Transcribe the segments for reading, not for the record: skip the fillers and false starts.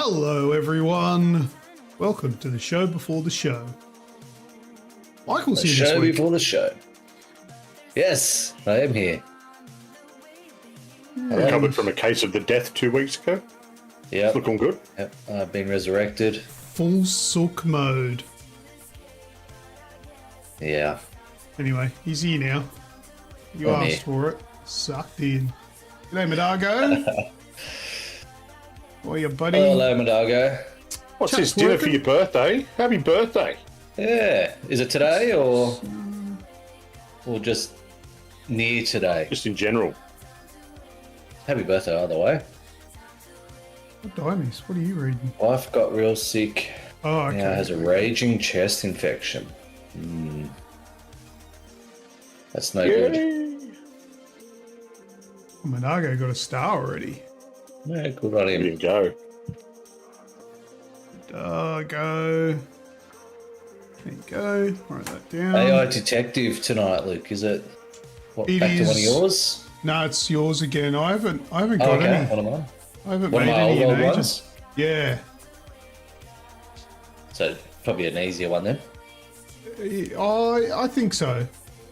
Hello everyone, welcome to the show before the show. Michael's here this week. Show before the show. Yes, I am here. Recovered from a case of the death 2 weeks ago. Yeah, looking good. Yep, I've been resurrected. Full sook mode. Yeah. Anyway, he's here now. You I'm asked here. for it. Sucked in. G'day, Madago. How are you, buddy? Hello, Madago. What's Chat's this dinner working. for your birthday? Happy birthday. Yeah, is it today or just near today? Just in general. Happy birthday either way. What did I miss? What are you reading? Wife got real sick. Oh, okay. Now has a raging chest infection. That's no good. Madago got a star already. Yeah, good on There him. you go. Madago. There you go. Write that down. AI detective tonight, Luke. Is it It back to one of is- yours? No, it's yours again. I haven't Oh, got okay, any. one of mine. I haven't One of made my any old in ages. ones. Yeah. So probably an easier one then. I think so.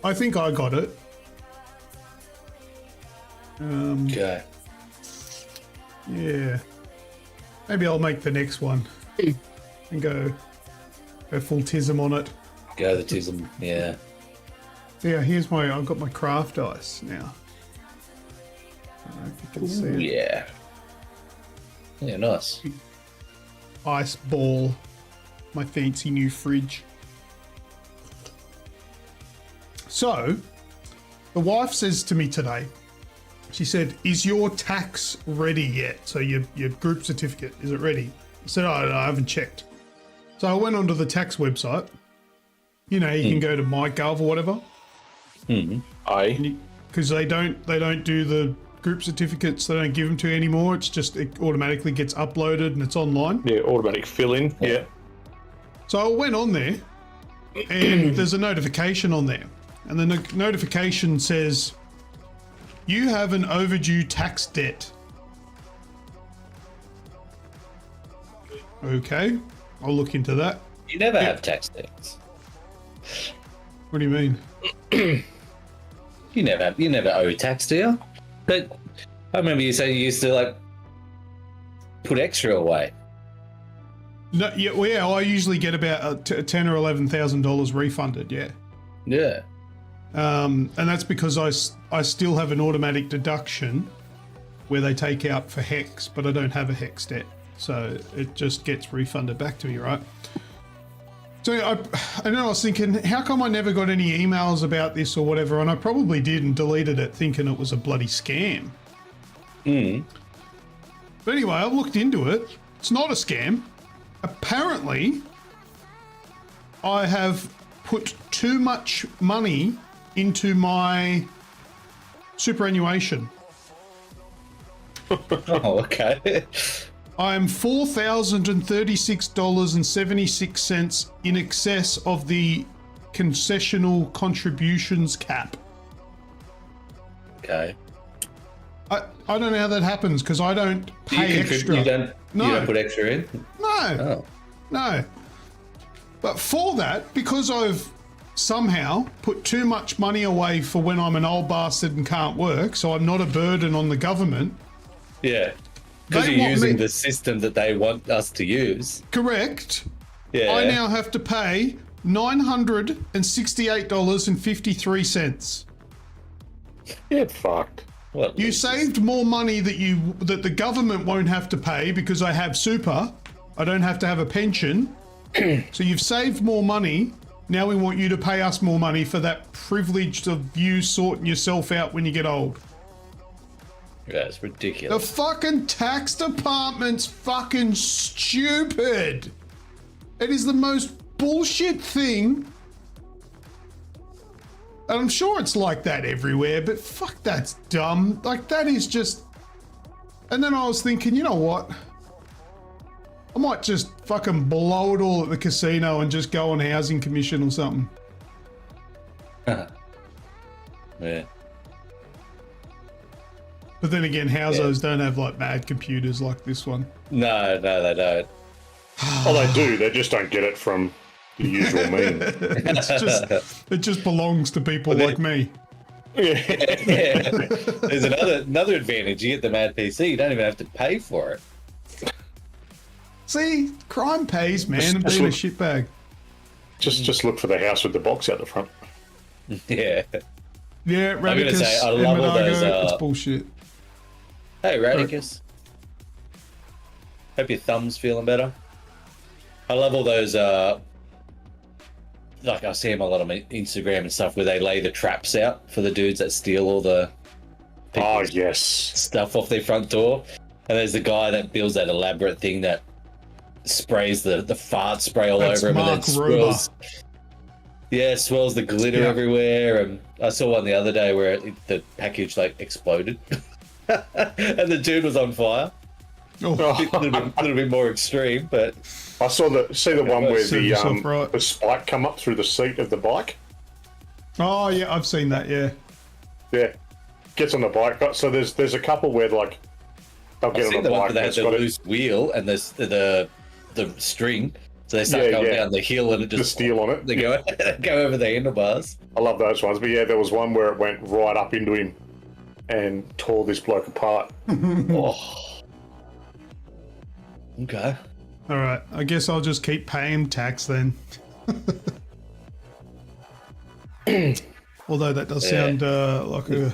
I think I got it. Okay. Yeah. Maybe I'll make the next one and go full tism on it. Go the tism. Yeah. So yeah, I've got my craft ice now. I don't know if you can see it. Yeah. Yeah, nice. Ice ball. My fancy new fridge. So, the wife says to me today, she said, "Is your tax ready yet? So your group certificate, is it ready?" I said, "Oh, no, I haven't checked." So I went onto the tax website. You know, you can go to MyGov or whatever, Aye. because they don't do the group certificates. They don't give them to you anymore. It's just it automatically gets uploaded and it's online. Yeah, automatic fill in. Yeah. So I went on there, and there's a notification on there, and the notification says, "You have an overdue tax debt." Okay, I'll look into that. You never have tax debts. What do you mean? You never owe tax, do you? But I remember you saying you used to like put extra away. No, yeah, well, yeah, I usually get about $10,000 or $11,000 refunded. Yeah, Yeah. and that's because I still have an automatic deduction where they take out for HEX, but I don't have a HEX debt, so it just gets refunded back to me, right? So I know I was thinking, how come I never got any emails about this or whatever? And I probably did and deleted it thinking it was a bloody scam. But anyway, I looked into it. It's not a scam. Apparently, I have put too much money into my superannuation. Oh, okay. I'm $4,036.76 in excess of the concessional contributions cap. Okay. I don't know how that happens because I don't pay extra. You don't put extra in? No, Oh. no. But for that, because I've somehow put too much money away for when I'm an old bastard and can't work, so I'm not a burden on the government. Yeah. Because They you're want using me- the system that they want us to use. Correct. Yeah. I now have to pay $968.53. Get fucked. What? You saved more money that the government won't have to pay because I have super. I don't have to have a pension. So you've saved more money. Now we want you to pay us more money for that privilege of you sorting yourself out when you get old. Yeah, it's The ridiculous. fucking tax department's fucking stupid. It is the most bullshit thing. And I'm sure it's like that everywhere, but fuck, that's dumb. Like, that is just... And then I was thinking, you know what? I might just fucking blow it all at the casino and just go on housing commission or something. Yeah. But then again, housos don't have like bad computers like this one. No, they don't. Oh, they do. They just don't get it from the usual mean. It just belongs to people like me. Yeah. There's another advantage. You get the Mad PC. You don't even have to pay for it. See, crime pays, man, and being a shitbag. Just look for the house with the box out the front. Yeah. Yeah, Radicus. I'm gonna say I love all those. It's bullshit. Hey, Radicus. Hope your thumb's feeling better. I love all those. Like I see them a lot on Instagram and stuff where they lay the traps out for the dudes that steal all the yes, stuff off their front door. And there's the guy that builds that elaborate thing that sprays the fart spray all over him Mark and then swirls. Yeah, swirls the glitter everywhere. And I saw one the other day where the package like exploded, and the dude was on fire. Oh. A little bit more extreme, but I saw the one where right. the spike come up through the seat of the bike. Oh yeah, I've seen that. Yeah, gets on the bike. So there's a couple where like they'll get on the bike. They have the loose wheel and the string, so they start going down the hill and it just the steel on it. They go over the handlebars. I love those ones, but yeah, there was one where it went right up into him and tore this bloke apart. Oh. Okay. All right. I guess I'll just keep paying tax then. Although that does sound like a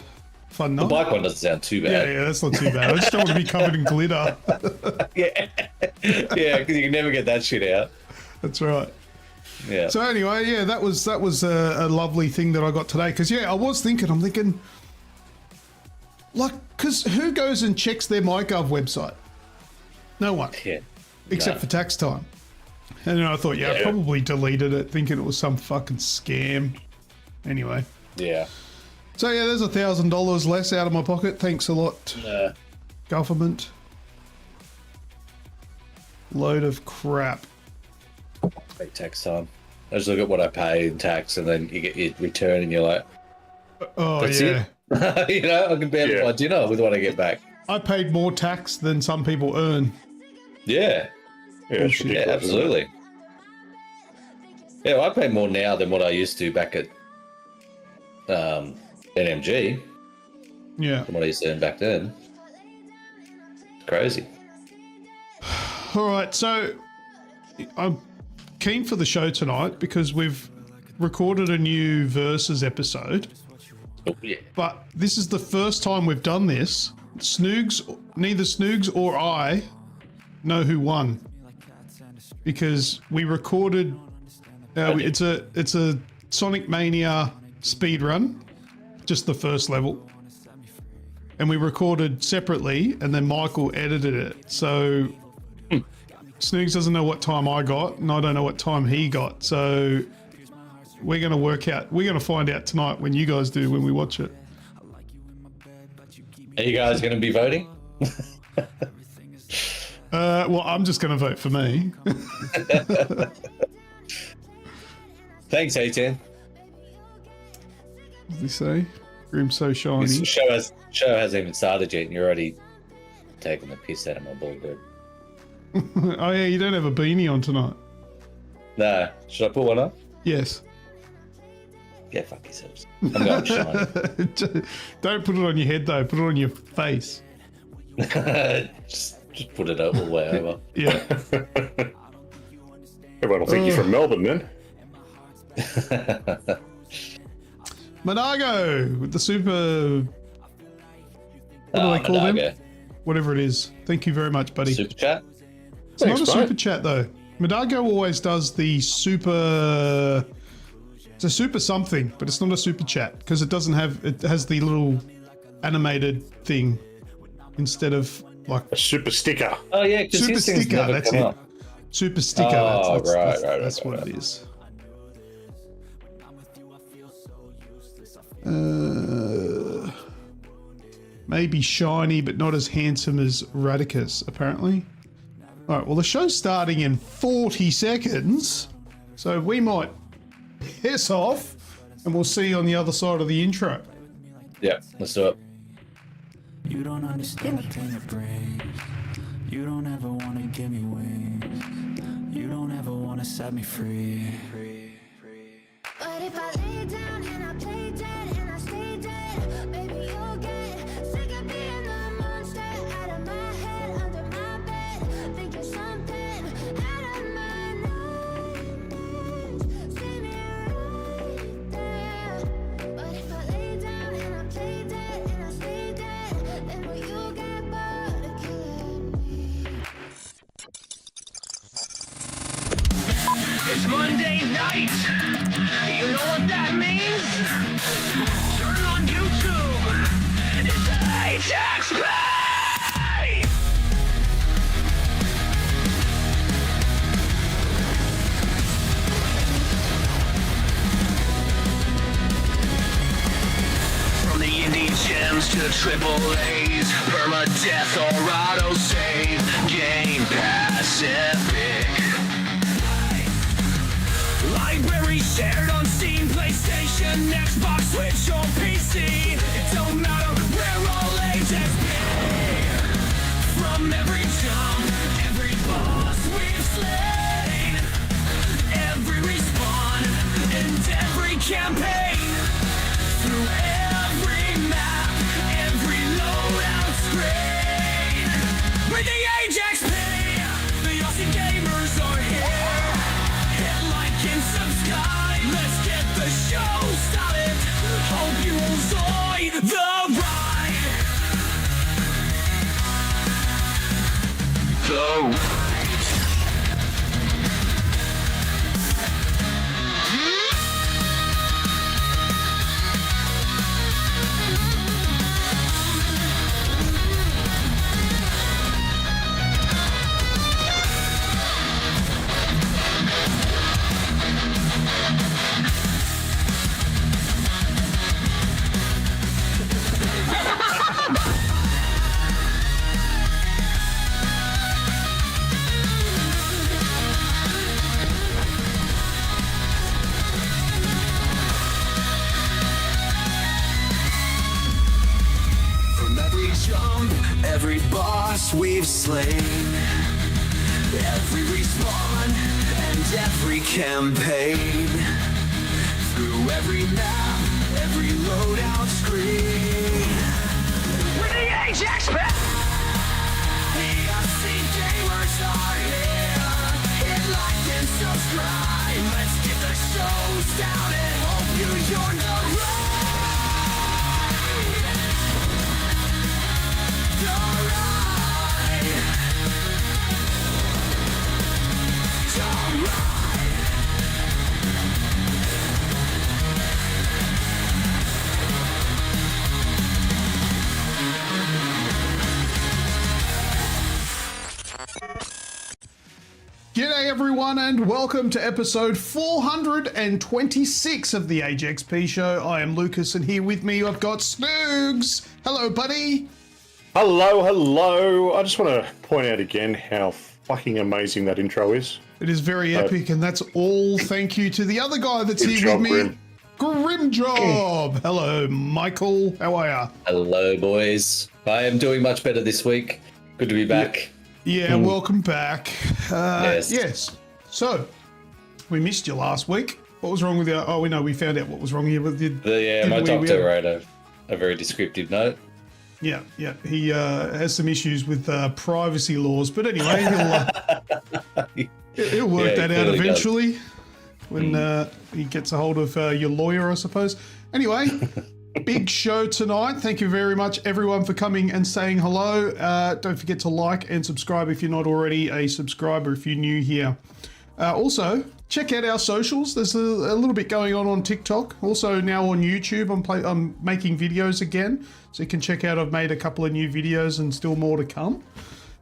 fun night. The bike one doesn't sound too bad. Yeah, that's not too bad. I just don't want to be covered in glitter. Yeah, because you can never get that shit out. That's right. Yeah. So anyway, yeah, that was a lovely thing that I got today. Because I'm thinking, like, because who goes and checks their MyGov website? No one. Yeah. Except for tax time. And then I thought, I probably deleted it thinking it was some fucking scam. Anyway. Yeah. So yeah, there's $1,000 less out of my pocket. Thanks a lot, government. Load of crap. Pay tax time. I just look at what I pay in tax and then you get your return and you're like, oh, that's yeah. it. You know, I can barely buy dinner with what I get back. I paid more tax than some people earn. Yeah. Yeah, absolutely. Yeah, well, I pay more now than what I used to back at NMG. Yeah. Than what I used to earn back then. It's crazy. All right, so I'm keen for the show tonight because we've recorded a new Versus episode. Oh, yeah. But this is the first time we've done this. Neither Snoogs or I know who won because we recorded. It's a Sonic Mania speed run, just the first level, and we recorded separately, and then Michael edited it. So Snoogs doesn't know what time I got, and I don't know what time he got. So we're going to work out. We're going to find out tonight when you guys do, when we watch it. Are you guys going to be voting? Well, I'm just going to vote for me. Thanks, A10. What did he say? Grim's so shiny. This show hasn't even started yet, and you're already taking the piss out of my ball bird. Oh yeah, you don't have a beanie on tonight. Nah, should I put one up? Yes. Yeah, fuck yourselves. I'm going shiny. Don't put it on your head though. Put it on your face. just put it all the way over. Yeah. Everyone will think you're from Melbourne then. Monago with the super. What do they call Monago. them? Whatever it is. Thank you very much, buddy. Super chat? It's not a super chat though. Monago always does the super. It's a super something, but it's not a super chat because it doesn't have. It has the little animated thing instead of like A super sticker. Oh yeah, because super these things sticker. never That's come it. up. Super sticker. Oh, That's right. what it is. Maybe shiny, but not as handsome as Radicus, apparently. All right, well, the show's starting in 40 seconds, so we might piss off, and we'll see you on the other side of the intro. Yeah, let's do it. You don't understand the pain it brings. You don't ever wanna give me wings. You don't ever wanna set me free. But if I lay down and I play dead and I stay dead, baby, you'll get sick of being the monster out of my head, under my bed, thinking something out of my nightmares. See me right there. But if I lay down and I play dead and I stay dead, then will you get bored of killing me? It's Monday night. You know what that means? Turn on YouTube. It's AGExp. From the indie gems to triple A's, permadeath or auto save, Game Pass epic. Library shared on Steam, PlayStation, Xbox, Switch, or PC. It don't matter, we're all AGExp. From every jump, every boss we've slain, every respawn, and every campaign, through every map, every loadout screen. With the AGExp, the Aussie gamers are here. Hit like and subscribe. Let's get the show started. Hope you enjoy the ride. The ride. Every boss we've slain, every respawn and every campaign, through every map, every loadout screen. We're the AGExp. The Aussie gamers are here. Hit like and subscribe. Let's get the show started. Hope you join the ride. G'day everyone and welcome to episode 426 of the AGExp show. I am Lucas and here with me I've got Snoogs. Hello buddy. Hello. I just want to point out again how fucking amazing that intro is. It is very epic and that's all thank you to the other guy that's Good here job, with me. Grim. Job. Hello Michael, how are ya? Hello, boys. I am doing much better this week. Good to be back. Yeah, welcome back. Yes. So, we missed you last week. What was wrong with you? Oh, we found out what was wrong here with you. My doctor wrote a very descriptive note. Yeah. He has some issues with privacy laws, but anyway, he'll work that out eventually when he gets a hold of your lawyer, I suppose. Anyway, big show tonight. Thank you very much, everyone, for coming and saying hello. Don't forget to like and subscribe if you're not already a subscriber, if you're new here. Also, check out our socials. There's a little bit going on TikTok. Also now on YouTube, I'm making videos again. So you can check out, I've made a couple of new videos and still more to come.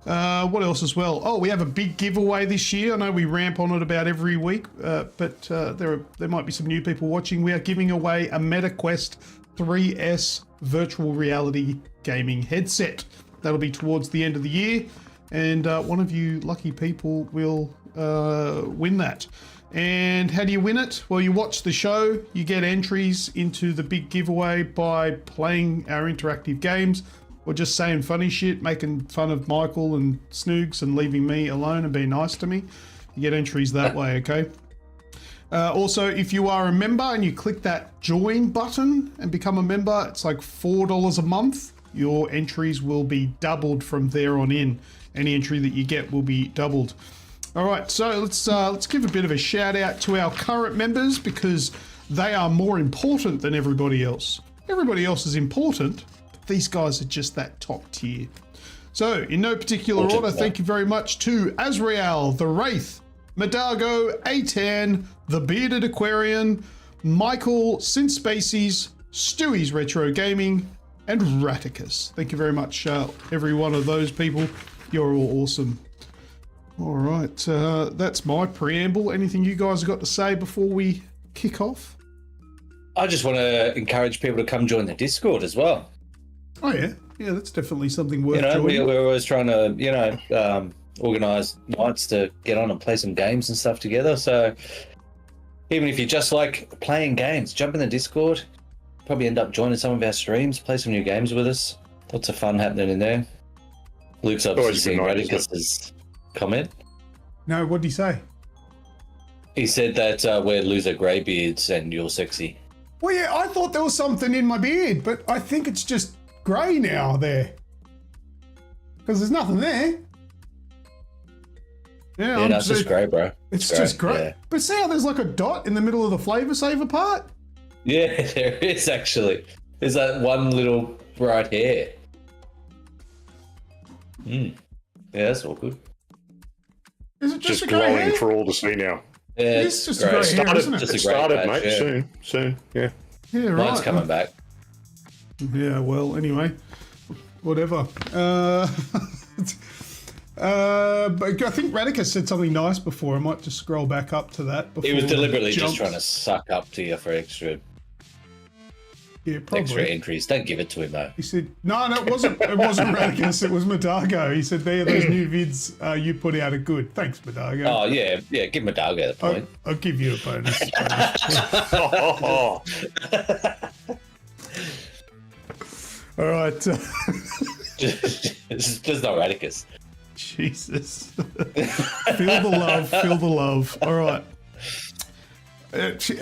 What else as well? Oh, we have a big giveaway this year. I know we ramp on it about every week, but there might be some new people watching. We are giving away a MetaQuest 3S virtual reality gaming headset. That'll be towards the end of the year, and one of you lucky people will win that. And how do you win it? Well, you watch the show, you get entries into the big giveaway by playing our interactive games, or just saying funny shit, making fun of Michael and Snoogs and leaving me alone and being nice to me, you get entries that way, okay? Also, if you are a member and you click that join button and become a member, it's like $4 a month. Your entries will be doubled from there on in. Any entry that you get will be doubled. All right, so let's give a bit of a shout out to our current members because they are more important than everybody else. Everybody else is important, but these guys are just that top tier. So, in no particular order, thank you very much to Azrael, the Wraith, Madago, Atan, the Bearded Aquarian, Michael, Sin Spacies, Stewie's Retro Gaming, and Raticus. Thank you very much, every one of those people. You're all awesome. All right, that's my preamble. Anything you guys have got to say before we kick off? I just want to encourage people to come join the Discord as well. Oh yeah, that's definitely something worth joining. joining. We're always trying to, organise nights to get on and play some games and stuff together. So even if you just like playing games, jump in the Discord. Probably end up joining some of our streams, play some new games with us. Lots of fun happening in there. Luke's obviously seen Radicus's comment. No, what did he say? He said that we're loser greybeards and you're sexy. Well, yeah, I thought there was something in my beard, but I think it's just grey now there. Because there's nothing there. Yeah, that's just grey, bro. It's just grey. Yeah. But see how there's like a dot in the middle of the flavour saver part? Yeah, there is actually. There's that one little bright hair. Yeah, that's all good. Is it just Just a grey glowing hair? for all to see now. Yeah, It's just a grey hair, isn't it? It started, mate. Yeah. Soon. Yeah. Yeah, right. Mine's coming back. Yeah, well, anyway, whatever. But I think Radicus said something nice before. I might just scroll back up to that. He was deliberately jumps. just trying to suck up to you for extra probably. entries. Don't give it to him, though. He said, no, it wasn't Radicus, it was Madago. He said, those new vids you put out are good. Thanks, Madago. Oh, yeah, give Madago the point. I'll give you a bonus. All right. just not Radicus. Jesus. Feel the love. All right.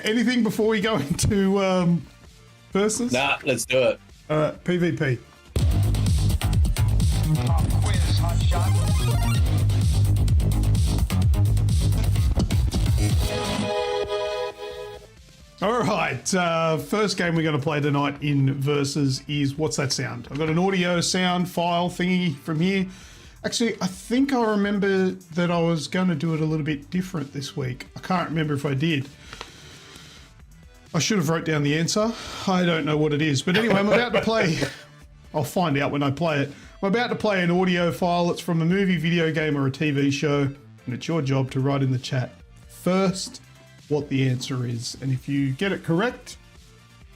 Anything before we go into versus? Nah, let's do it. All right, PvP. All right, first game we're going to play tonight in Versus is, what's that sound? I've got an audio sound file thingy from here. Actually, I think I remember that I was going to do it a little bit different this week. I can't remember if I did. I should have wrote down the answer. I don't know what it is. But anyway, I'm about to play... I'll find out when I play it. I'm about to play an audio file. It's from a movie, video game, or a TV show. And it's your job to write in the chat first what the answer is. And if you get it correct,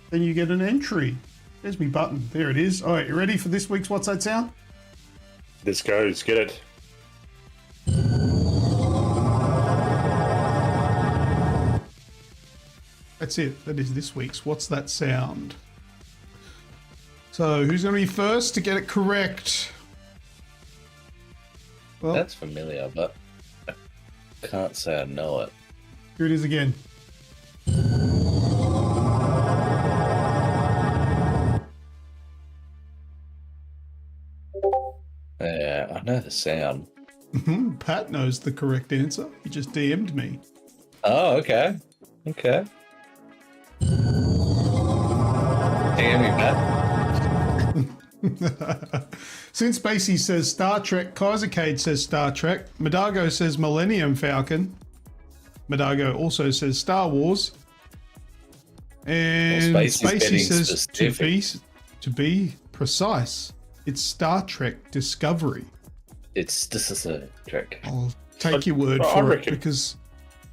then you get an entry. There's my button. There it is. All right, you ready for this week's What's That Sound? Let's go. Let's get it. That's it. That is this week's What's That Sound? So who's going to be first to get it correct? Well, That's familiar, but I can't say I know it. here it is again. Yeah, I know the sound. Pat knows the correct answer. He just DM'd me. Oh, okay. Okay. Damn you, Pat. Since Spacey says Star Trek, Kaisercade says Star Trek, Madago says Millennium Falcon. Madago also says Star Wars. And Well, Spacey's Spacey getting says specific. to be precise, it's Star Trek Discovery. This is a trick. I'll take your word I for it reckon. because...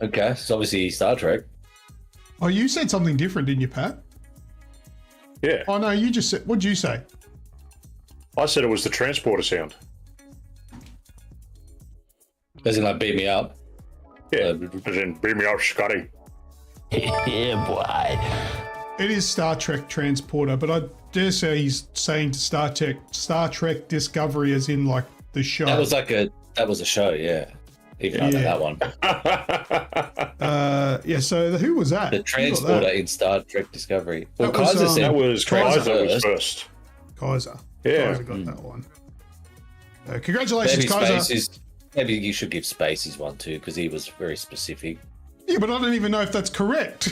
Okay, it's obviously Star Trek. Oh, you said something different, didn't you, Pat? Yeah. Oh, no, you just said... What'd you say? I said it was the transporter sound. Doesn't like beat me up. Yeah. As in, beat me up, Scotty. Yeah, boy. It is Star Trek Transporter, but dare say he's saying to Star Trek Discovery, as in like the show. That was a show, yeah. Even I know that one. Yeah. So who was that? The transporter in Star Trek Discovery. Well, That was, Kaiser said That was Kaiser was first. Kaiser. Yeah. Kaiser got that one. Congratulations, Kaiser. Maybe you should give Spacey's one too, because he was very specific. Yeah, but I don't even know if that's correct.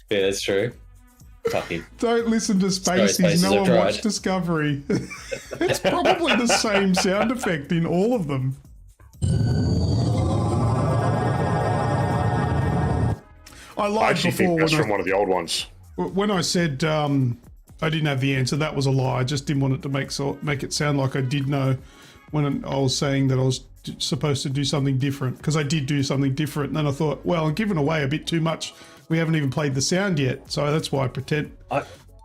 Yeah, that's true. Fuck him. Don't listen to Spacey's. Spaces, No I've one tried. watched Discovery. It's probably the same sound effect in all of them. I I lied actually before think that's when from one of the old ones. I said I didn't have the answer. That was a lie. I just didn't want it to make it sound like I did know when I was saying that I was supposed to do something different, because I did do something different. And then I thought, well, I'm giving away a bit too much. We haven't even played the sound yet, so that's why I pretend.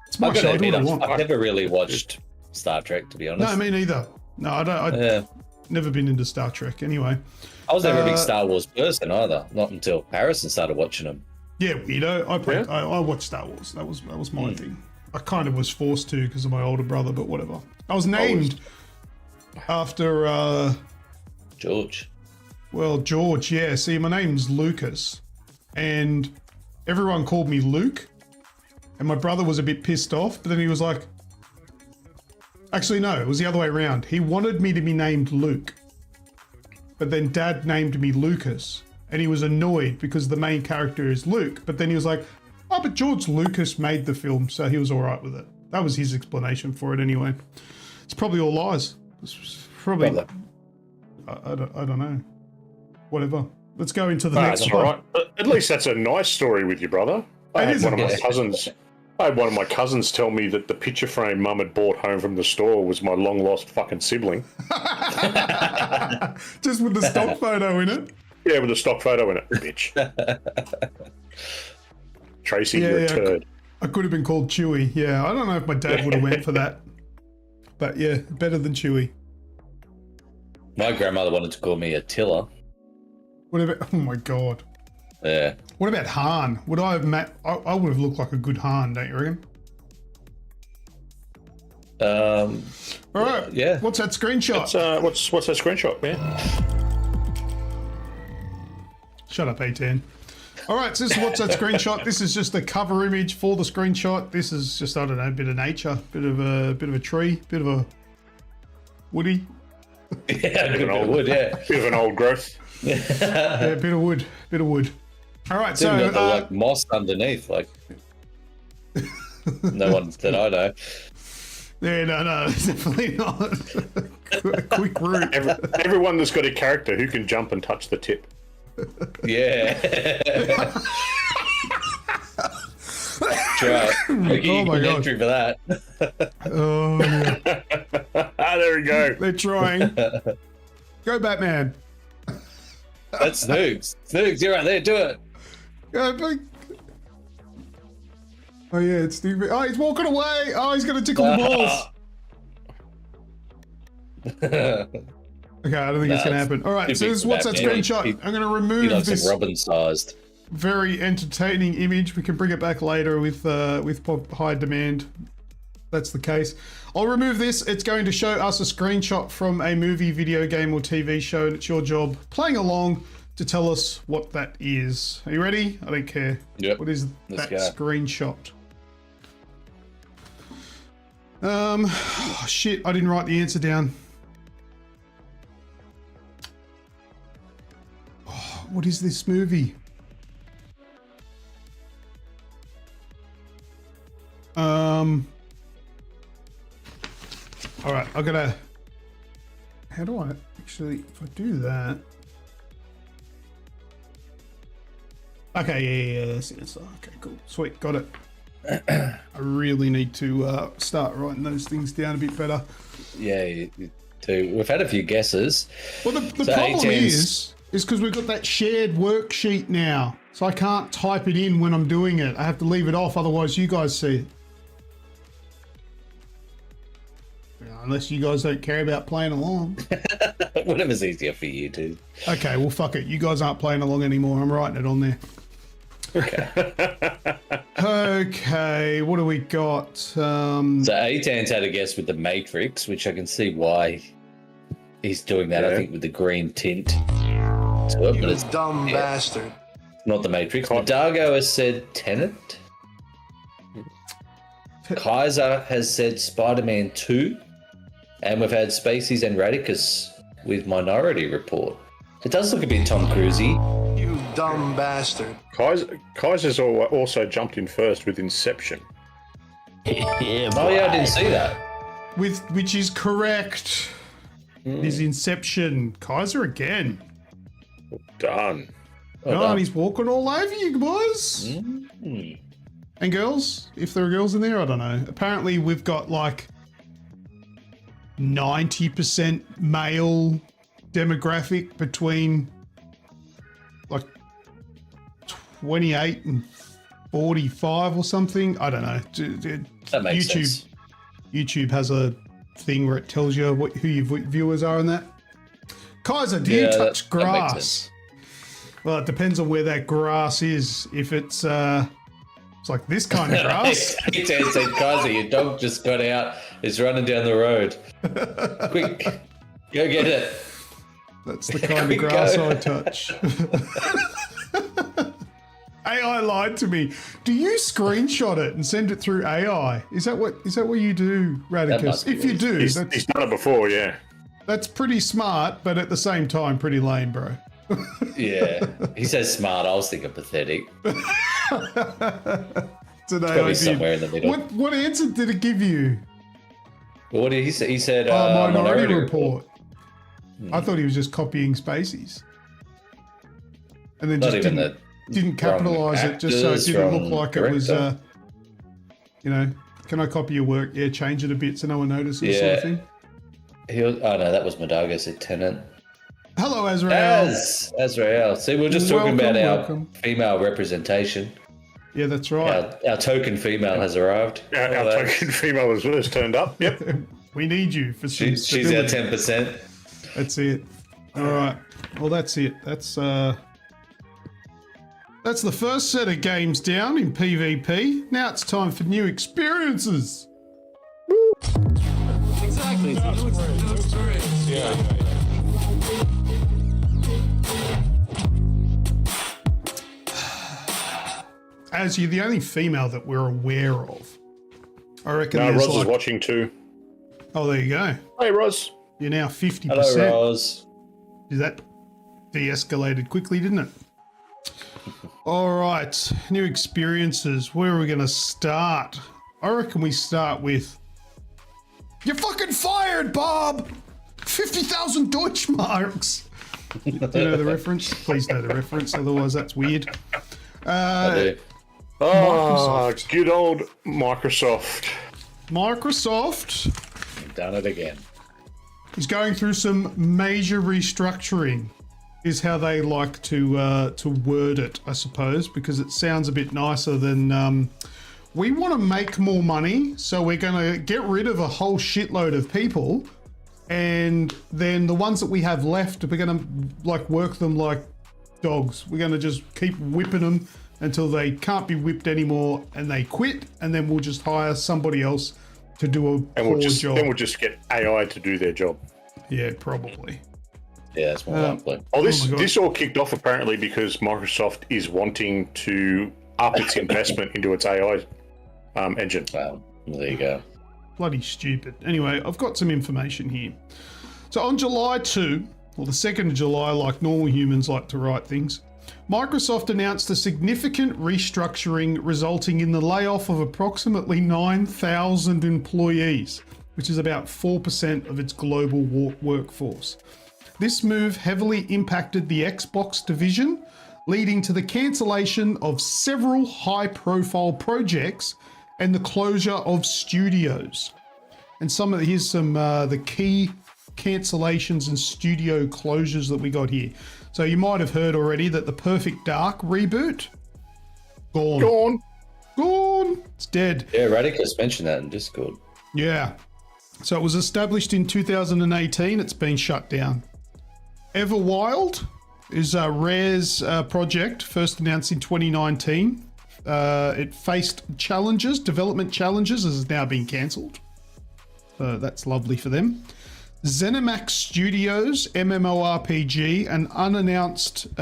It's my show. I do what I want. I've never really watched Star Trek, to be honest. No, me neither. No, I don't. I've never been into Star Trek. Anyway, I was never a big Star Wars person either. Not until Harrison started watching them. yeah, weirdo. I watched Star Wars. That was my thing. I kind of was forced to because of my older brother, but whatever. I was named after George. Well, George, yeah. See, my name's Lucas, and everyone called me Luke, and my brother was a bit pissed off, but then he was like, actually, no, it was the other way around. He wanted me to be named Luke, but then Dad named me Lucas, and he was annoyed because the main character is Luke, but then he was like, oh, but George Lucas made the film, so he was all right with it. That was his explanation for it anyway. It's probably all lies. It's probably... I don't know. Whatever. Let's go into the next That's one. all right. At least that's a nice story with your brother. I had one of my cousins tell me that the picture frame Mum had bought home from the store was my long lost fucking sibling. Just with the stock photo in it. Yeah, with a stock photo in it, bitch. Tracy, you're a turd. I could have been called Chewy. Yeah, I don't know if my dad would have went for that. But yeah, better than Chewy. My grandmother wanted to call me Attila. What about? Oh my god. Yeah. What about Han? Would I have met? I would have looked like a good Han, don't you reckon? All right. Yeah. What's that screenshot? What's that screenshot, man? Shut up, A10. All right, so this is what's that screenshot. This is just the cover image for the screenshot. This is just, I don't know, a bit of nature, bit of a tree, bit of a woody. Yeah, bit of wood, yeah. Bit of an old growth. Yeah, bit of wood. All right, so got the, like moss underneath, like no one that I know. Yeah, no, definitely not. Quick route. Everyone that's got a character who can jump and touch the tip. Yeah. Try. Oh my god! Entry for that. Oh, yeah. There we go. They're trying. Go, Batman. That's Snoogs. Snoogs, you're right there. Do it. Go, oh yeah, it's stupid. Oh, he's walking away. Oh, he's gonna tickle the balls. Okay, I don't think it's gonna happen. All right, so this is what's that screenshot. I'm gonna remove this Robin-sized. very entertaining image. We can bring it back later with high demand. That's the case. I'll remove this. It's going to show us a screenshot from a movie, video game, or TV show, and it's your job playing along to tell us what that is. Are you ready? I don't care. Yep. What is that screenshot? Oh, shit, I didn't write the answer down. Oh, what is this movie? All right, I gotta. How do I actually? If I do that. Okay, yeah, that's it. Okay, cool, sweet, got it. I really need to start writing those things down a bit better. Yeah, you too. We've had a few guesses. Well, the problem is because we've got that shared worksheet now, so I can't type it in when I'm doing it. I have to leave it off, otherwise you guys see it. Unless you guys don't care about playing along. Whatever's easier for you, dude. Okay, well, fuck it. You guys aren't playing along anymore. I'm writing it on there. Okay, what do we got? So Atan's had a guess with the Matrix, which I can see why he's doing that. I think with the green tint to it, but it's Dumb bastard. not the Matrix. Dargo has said Tenet. Kaiser has said Spider-Man 2. And we've had Spaceys and Radicus with Minority Report. It does look a bit Tom Cruisey. You dumb bastard. Kaiser's also jumped in first with Inception. Oh yeah, I didn't see that. Which is correct. Is Inception. Kaiser again. Done. And he's walking all over you boys. And girls, if there are girls in there, I don't know. Apparently we've got like 90% male demographic between like 28 and 45 or something. I don't know. That makes sense. YouTube has a thing where it tells you who your viewers are and that. Kaiser, do you touch grass? Well, it depends on where that grass is. If it's like this kind of grass. He said, Kaiser, your dog just got out. It's running down the road. Quick, go get it. That's the kind of grass I touch. AI lied to me. Do you screenshot it and send it through AI? Is that what you do, Radicus? If you do, He's done it before, yeah. That's pretty smart, but at the same time, pretty lame, bro. Yeah, he says smart. I was thinking pathetic. Today Probably somewhere in the middle. What answer did it give you? What did he say? He said Minority Report. I thought he was just copying Spaceys, and then Not just even didn't capitalise it just so it didn't look like it was. Can I copy your work? Yeah, change it a bit so no one notices, sort of thing. Oh no, that was Madaga said Tenant. Hello, Azrael. Azrael. See, we're just talking about our female representation. Yeah, that's right. Our token female has arrived. Our token female has turned up. Yep. We need you for some She's our 10%. That's it. All right. Well, that's it. That's the first set of games down in PvP. Now it's time for new experiences. Exactly. It's a new experience. Yeah. As you're the only female that we're aware of, I reckon. No, Roz is watching too. Oh, there you go. Hey, Roz. You're now 50%. Hello, Roz. That de-escalated quickly, didn't it? All right, new experiences. Where are we going to start? I reckon we start with... You're fucking fired, Bob! 50,000 Deutschmarks! Do you know the reference? Please know the reference, otherwise that's weird. I do. Microsoft. Good old Microsoft. I've done it again. Is going through some major restructuring, is how they like to word it, I suppose, because it sounds a bit nicer than we want to make more money, so we're going to get rid of a whole shitload of people, and then the ones that we have left, we're going to work them like dogs. We're going to just keep whipping them until they can't be whipped anymore and they quit, and then we'll just hire somebody else to do a poor job. Then we'll just get AI to do their job. Yeah, probably. Yeah, that's more likely. This all kicked off apparently because Microsoft is wanting to up its investment into its AI engine. Well, there you go. Bloody stupid. Anyway, I've got some information here. So on July 2, or the 2nd of July, like normal humans like to write things, Microsoft announced a significant restructuring resulting in the layoff of approximately 9,000 employees, which is about 4% of its global workforce. This move heavily impacted the Xbox division, leading to the cancellation of several high-profile projects and the closure of studios. And here's some the key cancellations and studio closures that we got here. So you might have heard already that the Perfect Dark reboot, gone. It's dead. Yeah, Radicus mentioned that in Discord. Yeah. So it was established in 2018. It's been shut down. Everwild, is Rare's project, first announced in 2019. It faced development challenges, has now been cancelled. So that's lovely for them. ZeniMax Studios MMORPG, an unannounced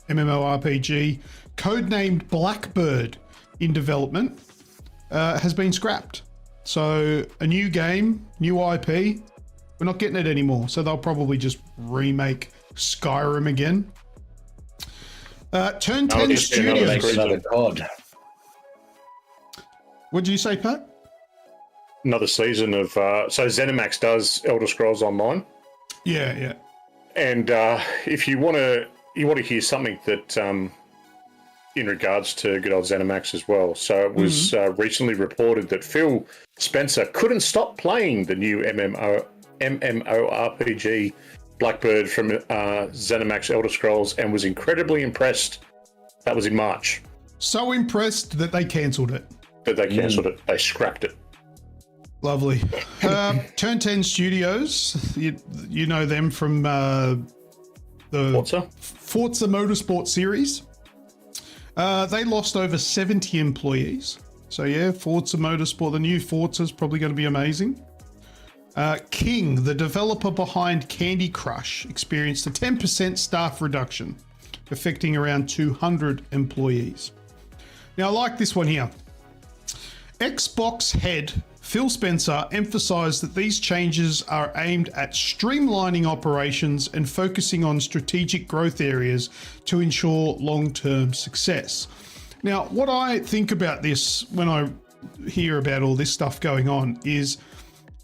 MMORPG codenamed Blackbird in development, has been scrapped. So a new game, new IP, we're not getting it anymore. So they'll probably just remake Skyrim again. Turn 10 Studios. Another COD. What did you say, Pat? Another season of so ZeniMax does Elder Scrolls Online. Yeah. And if you want to hear something that in regards to good old ZeniMax as well. So it was recently reported that Phil Spencer couldn't stop playing the new MMORPG Blackbird from ZeniMax Elder Scrolls and was incredibly impressed. That was in March. So impressed that they cancelled it. They scrapped it. Lovely. Turn 10 Studios, you know them from the Forza Motorsport series. They lost over 70 employees. So yeah, Forza Motorsport, the new Forza is probably going to be amazing. King, the developer behind Candy Crush, experienced a 10% staff reduction, affecting around 200 employees. Now I like this one here. Xbox head Phil Spencer emphasized that these changes are aimed at streamlining operations and focusing on strategic growth areas to ensure long-term success. Now, what I think about this when I hear about all this stuff going on is,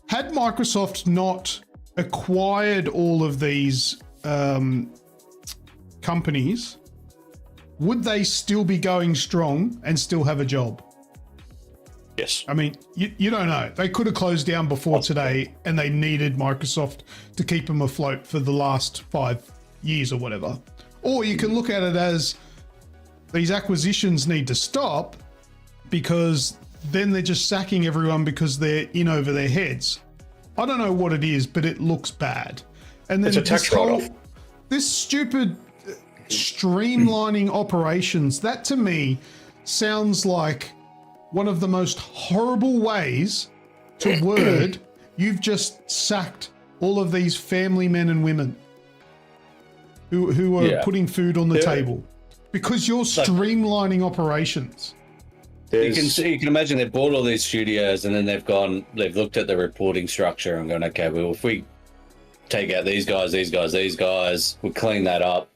had Microsoft not acquired all of these companies, would they still be going strong and still have a job? Yes. I mean, you don't know. They could have closed down before today and they needed Microsoft to keep them afloat for the last 5 years or whatever. Or you can look at it as these acquisitions need to stop because then they're just sacking everyone because they're in over their heads. I don't know what it is, but it looks bad. And then it's a tax write-off. This stupid streamlining operations, that to me sounds like one of the most horrible ways to word you've just sacked all of these family men and women who are putting food on the table because you're streamlining operations. You can imagine they've bought all these studios and then they've looked at the reporting structure and gone, okay, well, if we take out these guys, we clean that up.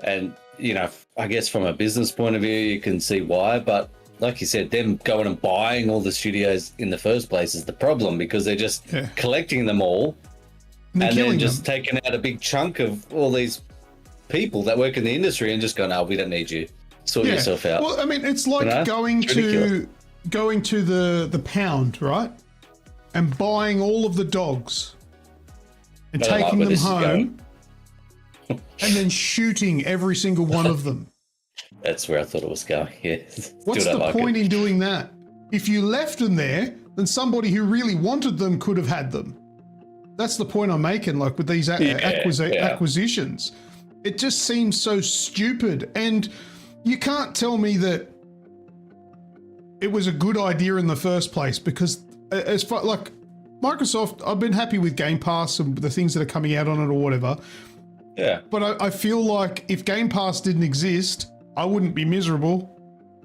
And, you know, I guess from a business point of view, you can see why, but like you said, them going and buying all the studios in the first place is the problem because they're just collecting them all and then just taking out a big chunk of all these people that work in the industry and just going, oh, we don't need you. Sort yourself out. Well, I mean, it's like going to the pound, right? And buying all of the dogs and taking them home and then shooting every single one of them. That's where I thought it was going. Yeah. What's the point in doing that? If you left them there, then somebody who really wanted them could have had them. That's the point I'm making, like with these acquisitions. It just seems so stupid. And you can't tell me that it was a good idea in the first place because as far like Microsoft, I've been happy with Game Pass and the things that are coming out on it or whatever. Yeah. But I feel like if Game Pass didn't exist, I wouldn't be miserable.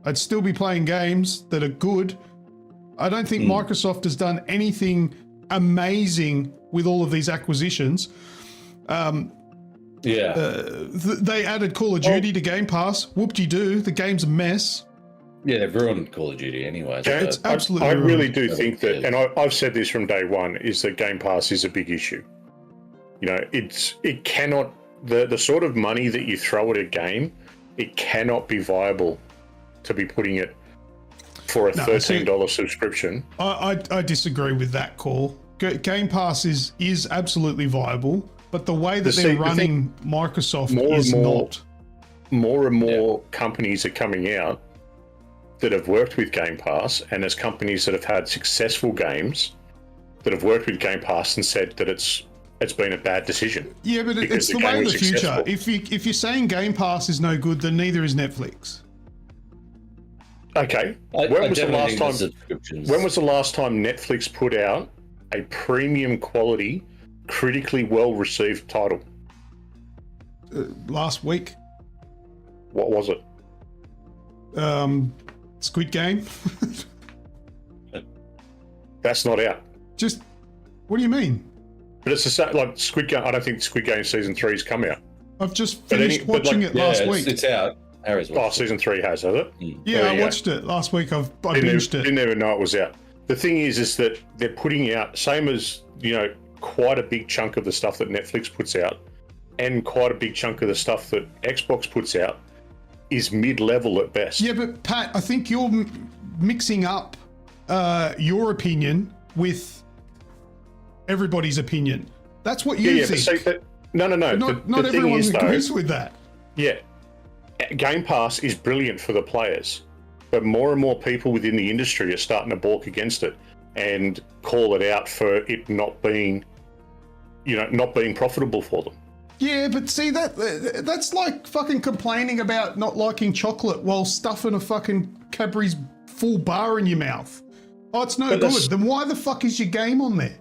I'd still be playing games that are good. I don't think Microsoft has done anything amazing with all of these acquisitions. They added Call of Duty to Game Pass. Whoop-de-doo, the game's a mess. Yeah, they've ruined Call of Duty anyway. Yeah, it's absolutely I really ruined. do think that, and I've said this from day one, is that Game Pass is a big issue. You know, it cannot, the sort of money that you throw at a game, it cannot be viable to be putting it for a $13 subscription. I disagree with that call. Game Pass is absolutely viable, but the way that they're running Microsoft is not. More and more companies are coming out that have worked with Game Pass, and there's companies that have had successful games that have worked with Game Pass and said that it's it's been a bad decision. Yeah, but because it's the game way of was the future. successful. If you're saying Game Pass is no good, then neither is Netflix. Okay. I When was definitely think the subscriptions. the last time Netflix put out a premium quality, critically well received title? Last week, What was it? Squid Game. That's not out. Just, what do you mean? But it's the same, like Squid Game. I don't think Squid Game season 3's come out. I've just But finished watching it last week. It's out. Harry's Oh, watched it. season 3 has it? Yeah, There I you go. watched it last week. I Didn't binged even, it. didn't even know it was out. The thing is that they're putting out, same as, quite a big chunk of the stuff that Netflix puts out, and quite a big chunk of the stuff that Xbox puts out is mid-level at best. Yeah, but Pat, I think you're mixing up your opinion with everybody's opinion. That's what you yeah, think. but see, no. not the thing everyone is, agrees though, with that. yeah, Game Pass is brilliant for the players, but more and more people within the industry are starting to balk against it and call it out for it not being, not being profitable for them. Yeah, but see that's like fucking complaining about not liking chocolate while stuffing a fucking Cadbury's full bar in your mouth. Oh, it's no But good. that's- Then why the fuck is your game on there?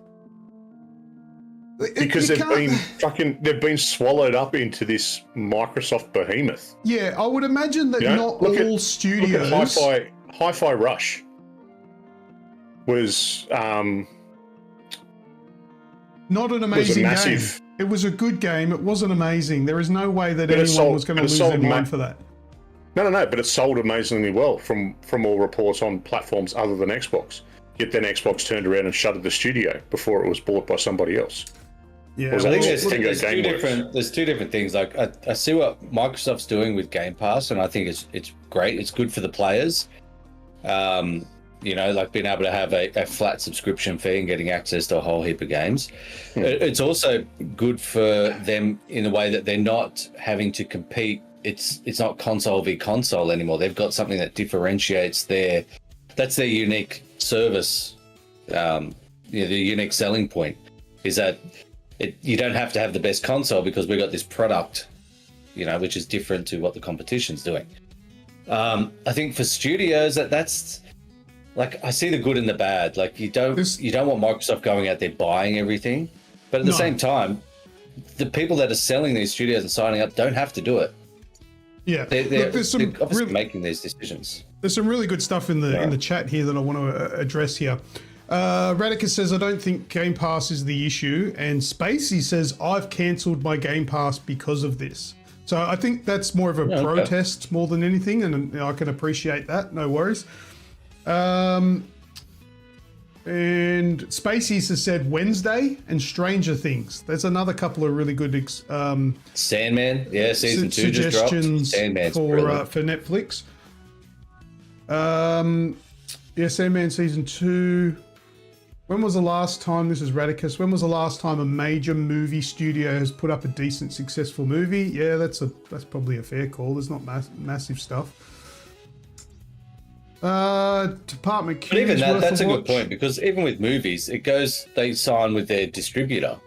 Because You they've been swallowed up into this Microsoft behemoth. Yeah, I would imagine that not look all at studios. Hi-Fi Rush was Not an amazing massive- game. It was a good game. It wasn't amazing. There is no way that But it anyone sold- was going to but it lose their sold mind for that. no, but it sold amazingly well from all reports on platforms other than Xbox. Yet then Xbox turned around and shuttered the studio before it was bought by somebody else. Yeah, Was I think Well, there's, look at there's two GameWorks. different. There's two different things. Like I see what Microsoft's doing with Game Pass, and I think it's great. It's good for the players. Like being able to have a flat subscription fee and getting access to a whole heap of games. It's also good for them in the way that they're not having to compete. It's not console v console anymore. They've got something that differentiates that's their unique service. The unique selling point is that you don't have to have the best console because we've got this product, which is different to what the competition's doing. I think for studios that's like, I see the good and the bad. Like you don't want Microsoft going out there buying everything, but at the same time, the people that are selling these studios and signing up don't have to do it. Yeah, They're Look, there's some obviously really, making these decisions. there's some really good stuff in the chat here that I want to address here. Radicus says, I don't think Game Pass is the issue. And Spacey says, I've cancelled my Game Pass because of this. So I think that's more of a protest more than anything. And I can appreciate that. No worries. And Spacey has said Wednesday and Stranger Things. There's another couple of really good Sandman, season 2 just dropped. suggestions Sandman's for brilliant. Netflix. Sandman season 2. When was the last time, this is Radicus, when was the last time a major movie studio has put up a decent, successful movie? Yeah, that's probably a fair call. There's not massive stuff. Department Q. But even that's a good point, because even with movies, they sign with their distributor.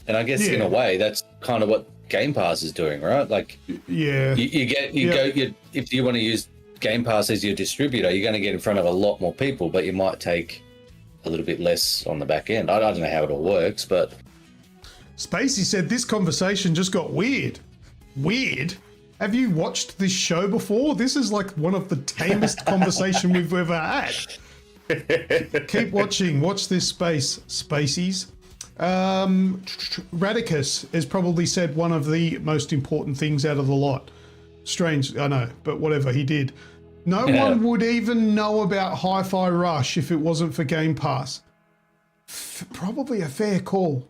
And I guess in a way, that's kind of what Game Pass is doing, right? Like, yeah, if you want to use Game Pass as your distributor, you're going to get in front of a lot more people, but you might take a little bit less on the back end. I don't know how it all works, but Spacey said this conversation just got weird. Weird? Have you watched this show before? This is like one of the tamest conversation we've ever had. Keep watching. Watch this space, Spaceys. Radicus has probably said one of the most important things out of the lot. Strange, I know, but whatever, he did. No one would even know about Hi-Fi Rush if it wasn't for Game Pass. Probably a fair call.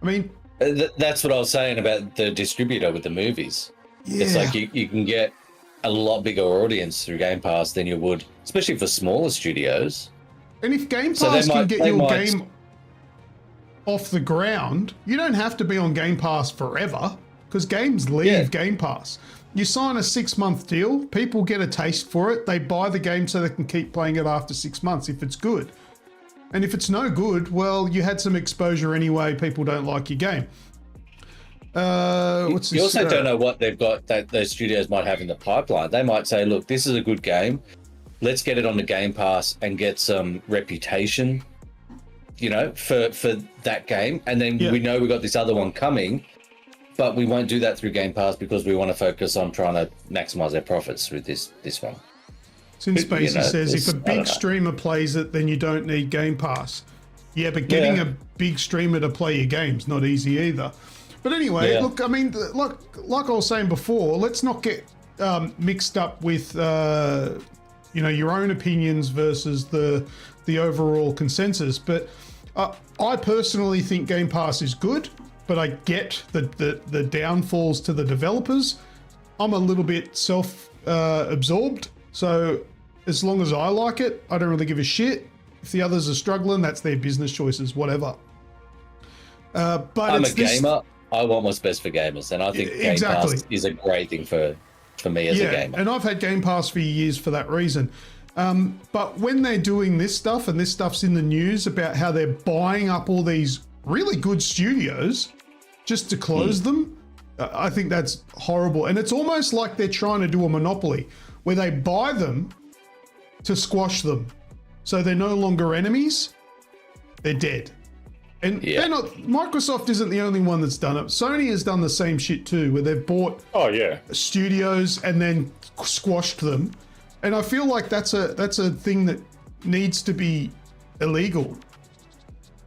I mean, that's what I was saying about the distributor with the movies. yeah. It's like you can get a lot bigger audience through Game Pass than you would, especially for smaller studios. And if Game So Pass can get your might- game off the ground, you don't have to be on Game Pass forever, because games leave Game Pass. You sign a 6-month deal, people get a taste for it, they buy the game so they can keep playing it after 6 months if it's good. And if it's no good, well, you had some exposure anyway. People don't like your game. What's You this? also don't know what they've got that those studios might have in the pipeline. They might say, look, this is a good game. Let's get it on the Game Pass and get some reputation, you know, for that game. And then we know we got this other one coming, but we won't do that through Game Pass because we want to focus on trying to maximize their profits through this one. Since Spacey says if a big streamer plays it, then you don't need Game Pass. Yeah, but getting a big streamer to play your game's not easy either. But anyway, look, I mean, like I was saying before, let's not get mixed up with you know, your own opinions versus the overall consensus. But I personally think Game Pass is good, but I get the downfalls to the developers. I'm a little bit self-absorbed, so as long as I like it, I don't really give a shit. If the others are struggling, that's their business choices, whatever. But I'm a gamer. I want what's best for gamers, and I think Game Pass is a great thing for me as a gamer. And I've had Game Pass for years for that reason. But when they're doing this stuff, and this stuff's in the news about how they're buying up all these really good studios just to close them, I think that's horrible. And it's almost like they're trying to do a monopoly where they buy them to squash them. So they're no longer enemies, they're dead. And they're not, Microsoft isn't the only one that's done it. Sony has done the same shit too, where they've bought studios and then squashed them. And I feel like that's a thing that needs to be illegal.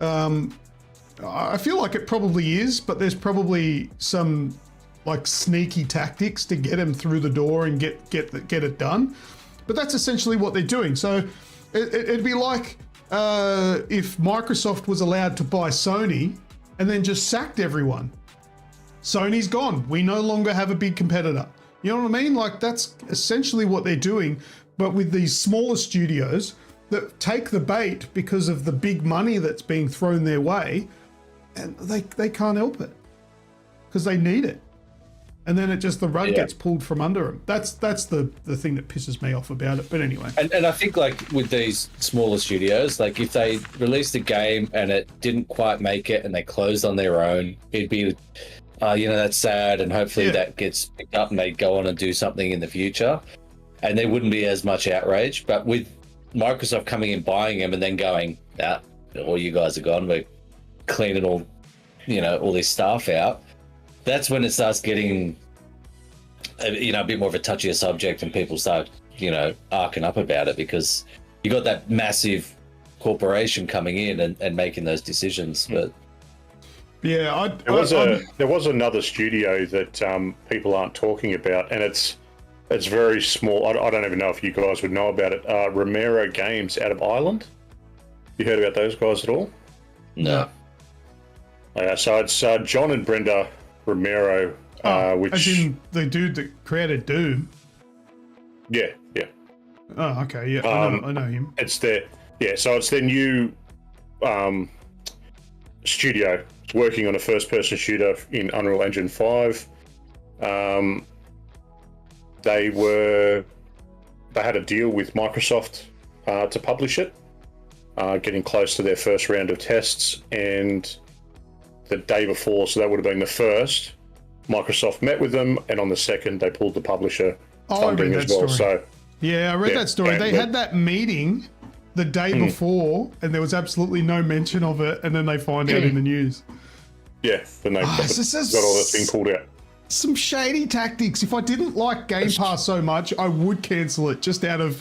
I feel like it probably is, but there's probably some like sneaky tactics to get them through the door and get it done. But that's essentially what they're doing. So it'd be like if Microsoft was allowed to buy Sony and then just sacked everyone. Sony's gone. We no longer have a big competitor. You know what I mean? Like that's essentially what they're doing, but with these smaller studios that take the bait because of the big money that's being thrown their way, and they can't help it because they need it. And then the rug gets pulled from under them. That's the thing that pisses me off about it. But anyway. And I think like with these smaller studios, like if they released a game and it didn't quite make it and they closed on their own, it'd be, you know, that's sad. And hopefully that gets picked up and they go on and do something in the future. And there wouldn't be as much outrage. But with Microsoft coming and buying them and then going, all you guys are gone, we're cleaning all this staff out. That's when it starts getting, you know, a bit more of a touchier subject and people start, you know, arcing up about it because you got that massive corporation coming in and making those decisions. But yeah, there was another studio that people aren't talking about, and it's very small. I don't even know if you guys would know about it. Romero Games out of Ireland. You heard about those guys at all? No. So it's John and Brenda Romero, which as in the dude that created Doom. Yeah. Oh, okay, yeah, I know him. It's their so it's their new studio. It's working on a first-person shooter in Unreal Engine 5. They had a deal with Microsoft to publish it, getting close to their first round of tests, and the day before, so that would have been the first, Microsoft met with them, and on the second they pulled the publisher funding as well. Story. I read that story. They had that meeting the day before, and there was absolutely no mention of it, and then they find out in the news. Yeah, then they got all that thing pulled out. Some shady tactics. If I didn't like Game Pass so much, I would cancel it just out of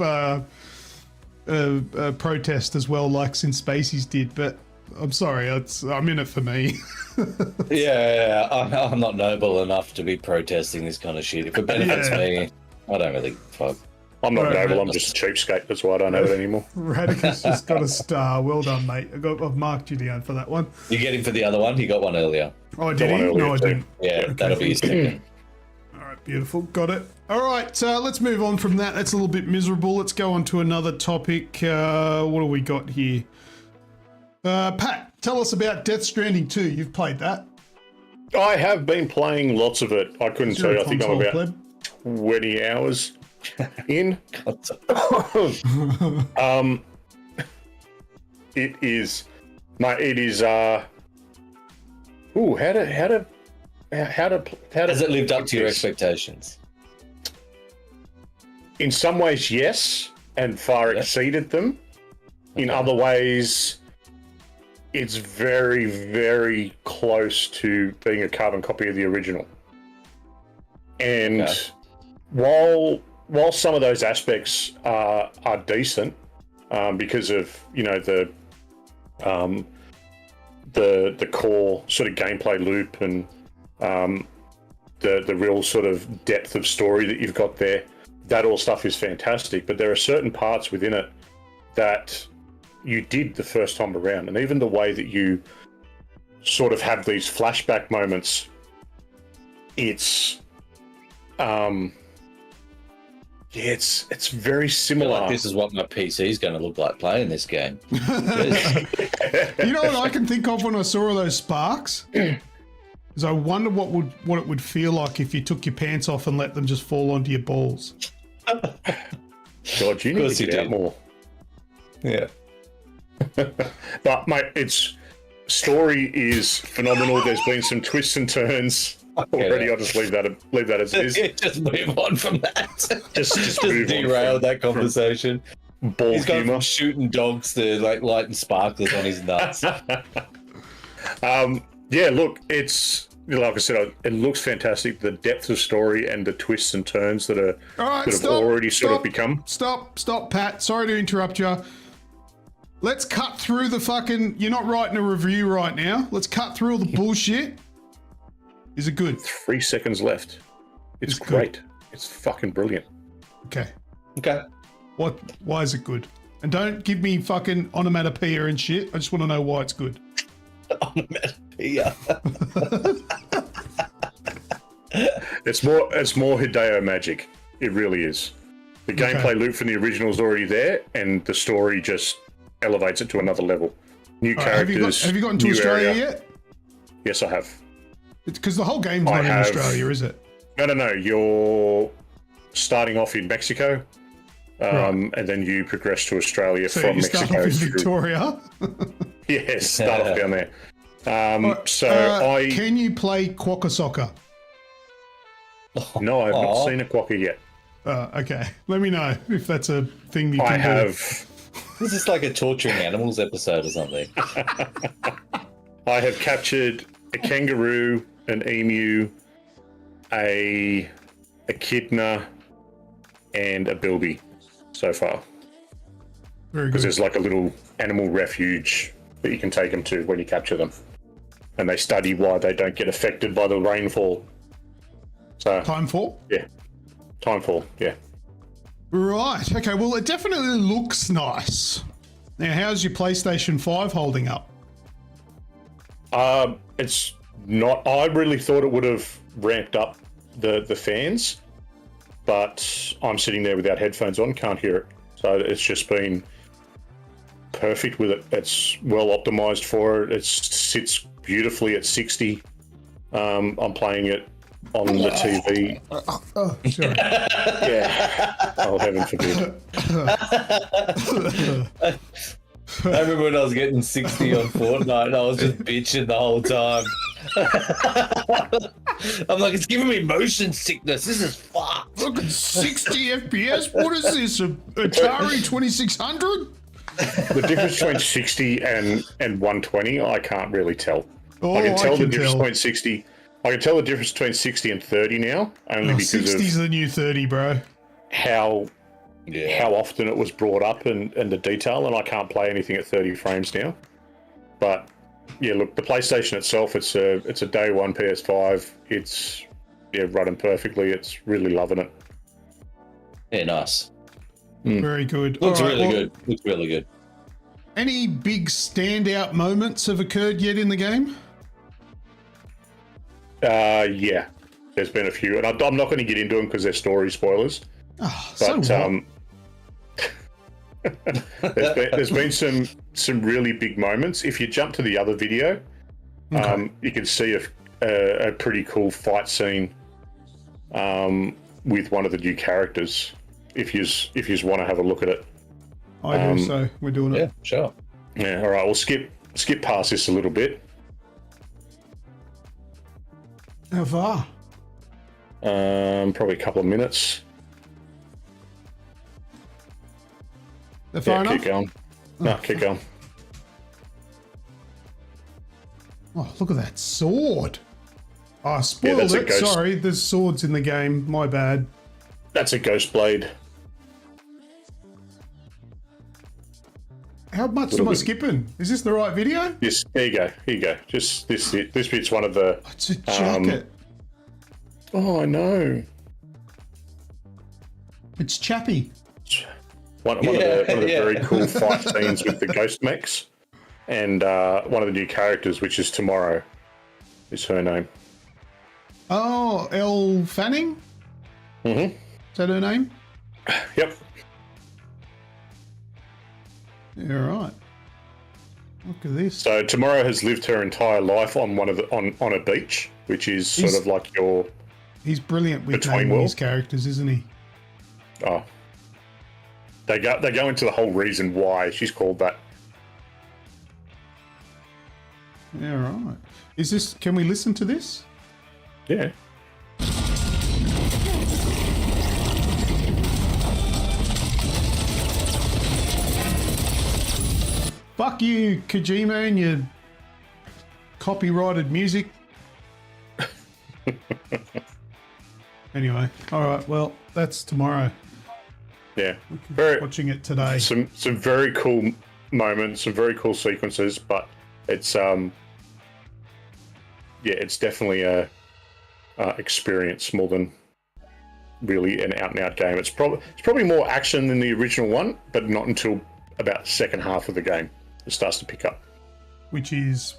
protest as well, like since Spacey's did, but I'm sorry, I'm in it for me. I'm not noble enough to be protesting this kind of shit. If it benefits me, I don't really fuck. I'm not noble, I'm just a cheapskate, that's why I don't have it anymore. Radicus just got a star. Well done, mate. I've marked you down for that one. You get him for the other one? He got one earlier. Oh, did he? No, I didn't. Yeah, okay. That'll be his second. All right, beautiful. Got it. All right, let's move on from that. That's a little bit miserable. Let's go on to another topic. What do we got here? Pat, tell us about Death Stranding 2. You've played that. I have been playing lots of it. I couldn't tell you. I think I'm about 20 hours It is, mate. It is. Ooh, how to Has it lived up to your expectations? In some ways, yes, and far exceeded them. In other ways, it's very, very close to being a carbon copy of the original. And while some of those aspects are decent, because of the core sort of gameplay loop and the real sort of depth of story that you've got there, that all stuff is fantastic. But there are certain parts within it that you did the first time around, and even the way that you sort of have these flashback moments, it's it's very similar. Like, this is what my PC is going to look like playing this game. You know what I can think of when I saw all those sparks? Is I wonder what it would feel like if you took your pants off and let them just fall onto your balls. God, you need to get out more. Yeah. But mate, its story is phenomenal. There's been some twists and turns already. I'll just leave that as is. Just move on from that. Just move derail that conversation. Ball He's gone humor. from shooting dogs to like lighting sparklers on his nuts. Yeah, look, it's like I said, it looks fantastic. The depth of story and the twists and turns that are All right, that have already sort of become. Stop, Pat. Sorry to interrupt you. Let's cut through the fucking... You're not writing a review right now. Let's cut through all the bullshit. Is it good? 3 seconds left. It's good. great. It's fucking brilliant. Okay. Okay. Why is it good? And don't give me fucking onomatopoeia and shit. I just want to know why it's good. Onomatopoeia. It's more Hideo magic. It really is. The gameplay loop from the original is already there, and the story just elevates it to another level. New characters. Have you gotten to new Australia area. yet? Yes, I have. Because the whole game's not in Australia, is it? No. You're starting off in Mexico, and then you progress to Australia So from you start Mexico. off in through- Victoria. Yes, start off down there. Can you play Quokka Soccer? No, I've not seen a quokka yet. Okay. Let me know if that's a thing you can I do. have. This is like a torturing animals episode or something. I have captured a kangaroo, an emu, a echidna, and a bilby so far. Very Because good. there's like a little animal refuge that you can take them to when you capture them. And they study why they don't get affected by the rainfall. So, Timefall? yeah. Timefall, yeah. Right. Okay. Well, it definitely looks nice. Now, how's your PlayStation 5 holding up? It's not. I really thought it would have ramped up the fans, but I'm sitting there without headphones on, can't hear it. So it's just been perfect with it. It's well optimized for it. It sits beautifully at 60. I'm playing it on the TV. Oh, sorry. Yeah. Oh, heaven forbid. I remember when I was getting 60 on Fortnite and I was just bitching the whole time. I'm like, it's giving me motion sickness. This is fucked. Look at 60 FPS. What is this? A Atari 2600? The difference between 60 and 120, I can't really tell. Oh, I can tell the can difference tell. between 60. I can tell the difference between 60 and 30 now, only because 60's of the new 30, bro. how often it was brought up and the detail, and I can't play anything at 30 frames now. But yeah, look, the PlayStation itself, it's a day one PS5. It's running perfectly. It's really loving it. Yeah, nice. Very good. Looks All right, really well, good. Looks really good. Any big standout moments have occurred yet in the game? Yeah, there's been a few, and I'm not going to get into them because they're story spoilers. Oh, But so what? there's been some really big moments. If you jump to the other video, you can see a pretty cool fight scene with one of the new characters. If you want to have a look at it, I do, so we're doing it. Yeah, sure. Yeah, all right, we'll skip past this a little bit. How far? Probably a couple of minutes. They're far enough? Keep going. No, keep going. Oh, look at that sword. Oh, I spoiled that's a it. ghost. Sorry, there's swords in the game. My bad. That's a ghost blade. How much Little am I bit. skipping? Is this the right video? Yes, there you go. Here you go. Just this bit's one of the. Oh, it's a jacket. Oh, I know. It's Chappie. One of the very cool fight scenes with the ghost mechs, and one of the new characters, which is Tomorrow, is her name. Oh, Elle Fanning? Mm-hmm. Is that her name? Yep. Yeah, right. Look at this. So Tomorrow has lived her entire life on on a beach, which is sort of like your. He's brilliant with Between naming his worlds. characters, isn't he? Oh. They go into the whole reason why she's called that. Yeah, right. Is this? Can we listen to this? Yeah. Fuck you, Kojima, and your copyrighted music. Anyway, all right. Well, that's tomorrow. Yeah. Watching it today. Some very cool moments, some very cool sequences, but it's it's definitely a experience more than really an out and out game. It's probably more action than the original one, but not until about the second half of the game it starts to pick up. Which is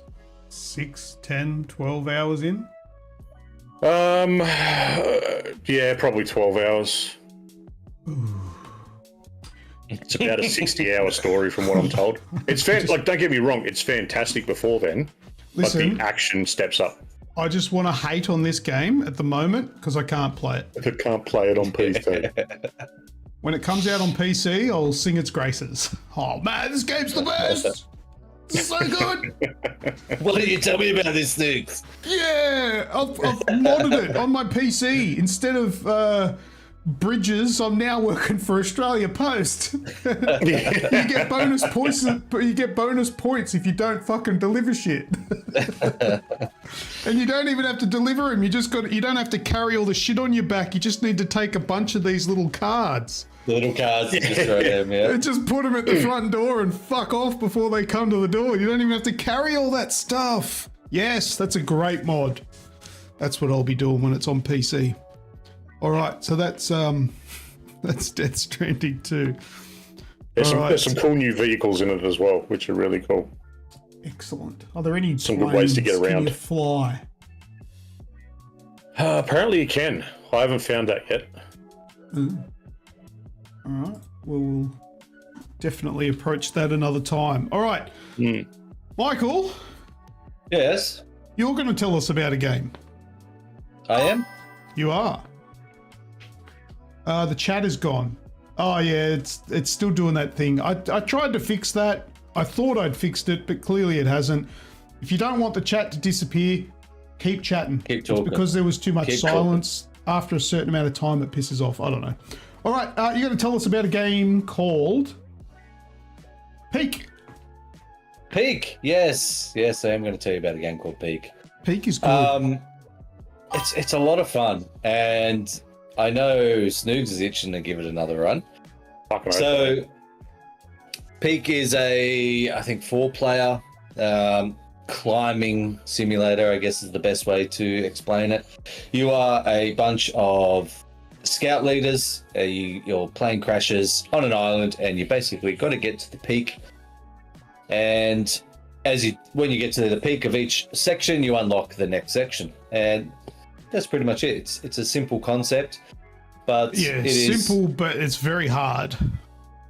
6, 10, 12 hours in. Yeah, probably 12 hours. It's about a 60-hour story from what I'm told. It's like, don't get me wrong, it's fantastic before then, but Listen, the action steps up. I just want to hate on this game at the moment because I can't play it. If I can't play it on PC. When it comes out on PC, I'll sing its graces. Oh man, this game's the best! It's so good! What did you tell me about this, Snoogs? Yeah, I've modded it on my PC. Instead of Bridges, I'm now working for Australia Post. You get bonus points. You get bonus points if you don't fucking deliver shit. And you don't even have to deliver them. You don't have to carry all the shit on your back. You just need to take a bunch of these little cards. The little cards, just throw them, yeah. And just put them at the front door and fuck off before they come to the door. You don't even have to carry all that stuff. Yes, that's a great mod. That's what I'll be doing when it's on PC. All right, so that's Death Stranding 2. There's some cool new vehicles in it as well, which are really cool. Excellent. Are there any Some good ways to get planes? Can around. you fly? Apparently you can. I haven't found that yet. All right. Well, we'll definitely approach that another time. All right. Michael, Yes, you're going to tell us about a game. I am. You are. The chat is gone. Oh yeah, it's still doing that thing. I tried to fix that. I thought I'd fixed it, but clearly it hasn't. If you don't want the chat to disappear, keep chatting. Keep talking. It's because there was too much Keep silence after a certain amount of time that pisses off. I don't know. All right, you're going to tell us about a game called Peak. Peak. Yes, I am going to tell you about a game called Peak. Peak is good. It's a lot of fun, and I know Snoogs is itching to give it another run. Fucking So, Peak is I think 4-player climbing simulator, I guess is the best way to explain it. You are a bunch of scout leaders, your plane crashes on an island, and you basically got to get to the peak. And when you get to the peak of each section, you unlock the next section, and that's pretty much it. It's a simple concept, but yeah, it is simple, but it's very hard.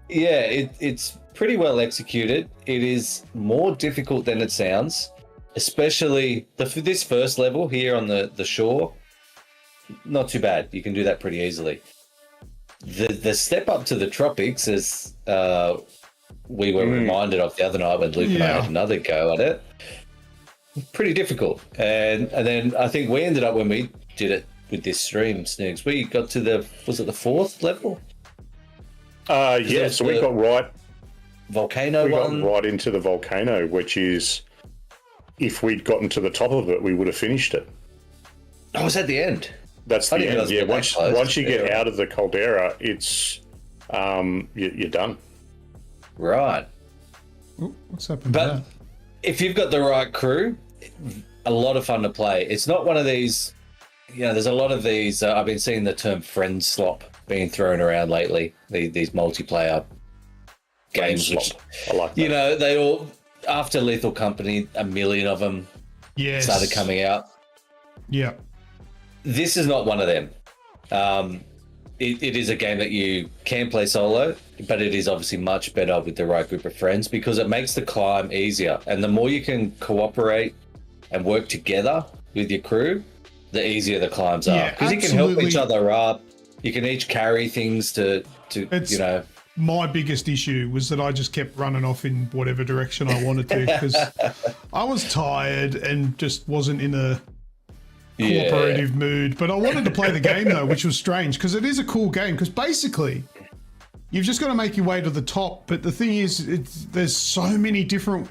Yeah, it's pretty well executed. It is more difficult than it sounds, especially this first level here on the shore. Not too bad. You can do that pretty easily. The step up to the tropics is we were reminded of the other night when Luke and I had another go at it. Pretty difficult. And then I think we ended up, when we did it with this stream, Snoogs, we got to the 4th level? Yeah, so we got volcano right into the volcano, which is, if we'd gotten to the top of it, we would have finished it. Oh, it's at the end. That's the end. Yeah, once you get out of the caldera, it's you're done. Right. Ooh, what's happened? But if you've got the right crew, a lot of fun to play. It's not one of these. There's a lot of these. I've been seeing the term friend slop being thrown around lately. These multiplayer games, which, I like that. they all, after Lethal Company, a million of them started coming out. Yeah. This is not one of them. It is a game that you can play solo, but it is obviously much better with the right group of friends because it makes the climb easier. And the more you can cooperate and work together with your crew, the easier the climbs are. Because you can help each other up. You can each carry things to My biggest issue was that I just kept running off in whatever direction I wanted to because I was tired and just wasn't in a cooperative mood. But I wanted to play the game though, which was strange because it is a cool game because basically you've just got to make your way to the top. But the thing is, there's so many different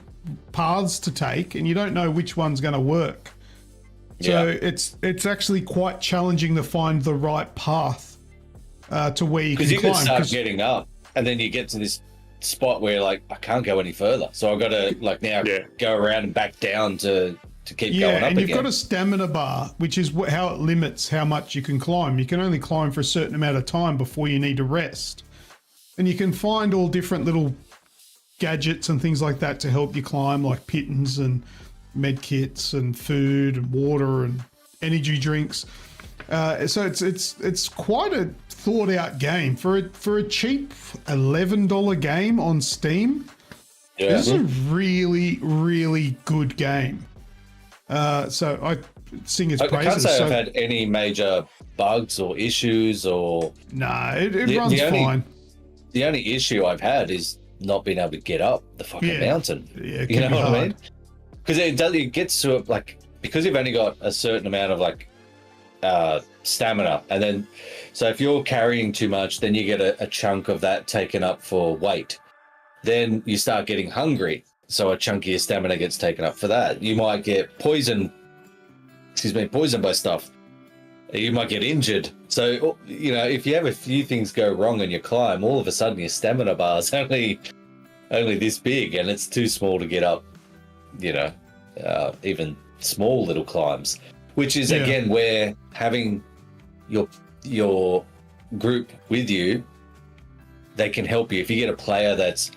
paths to take and you don't know which one's going to work. So it's actually quite challenging to find the right path to where you can climb. Because you can start getting up and then you get to this spot where you're like, I can't go any further. So I've got to go around and back down to keep going up again. And you've got a stamina bar, which is how it limits how much you can climb. You can only climb for a certain amount of time before you need to rest. And you can find all different little gadgets and things like that to help you climb, like pittons and med kits and food and water and energy drinks. So it's quite a thought out game for a cheap $11 game on Steam. Yeah. This is a really, really good game. So I sing its praises. I can't say I've had any major bugs or issues or... Nah, it runs fine. The only issue I've had is not being able to get up the fucking mountain. Yeah, you know what I mean? Because it gets to it, like, because you've only got a certain amount of like stamina, and then so if you're carrying too much, then you get a chunk of that taken up for weight. Then you start getting hungry, so a chunk of your stamina gets taken up for that. You might get poisoned by stuff. You might get injured. So if you have a few things go wrong on your climb, all of a sudden your stamina bar is only this big, and it's too small to get up. Even small little climbs, which is again where having your group with you, they can help you. If you get a player that's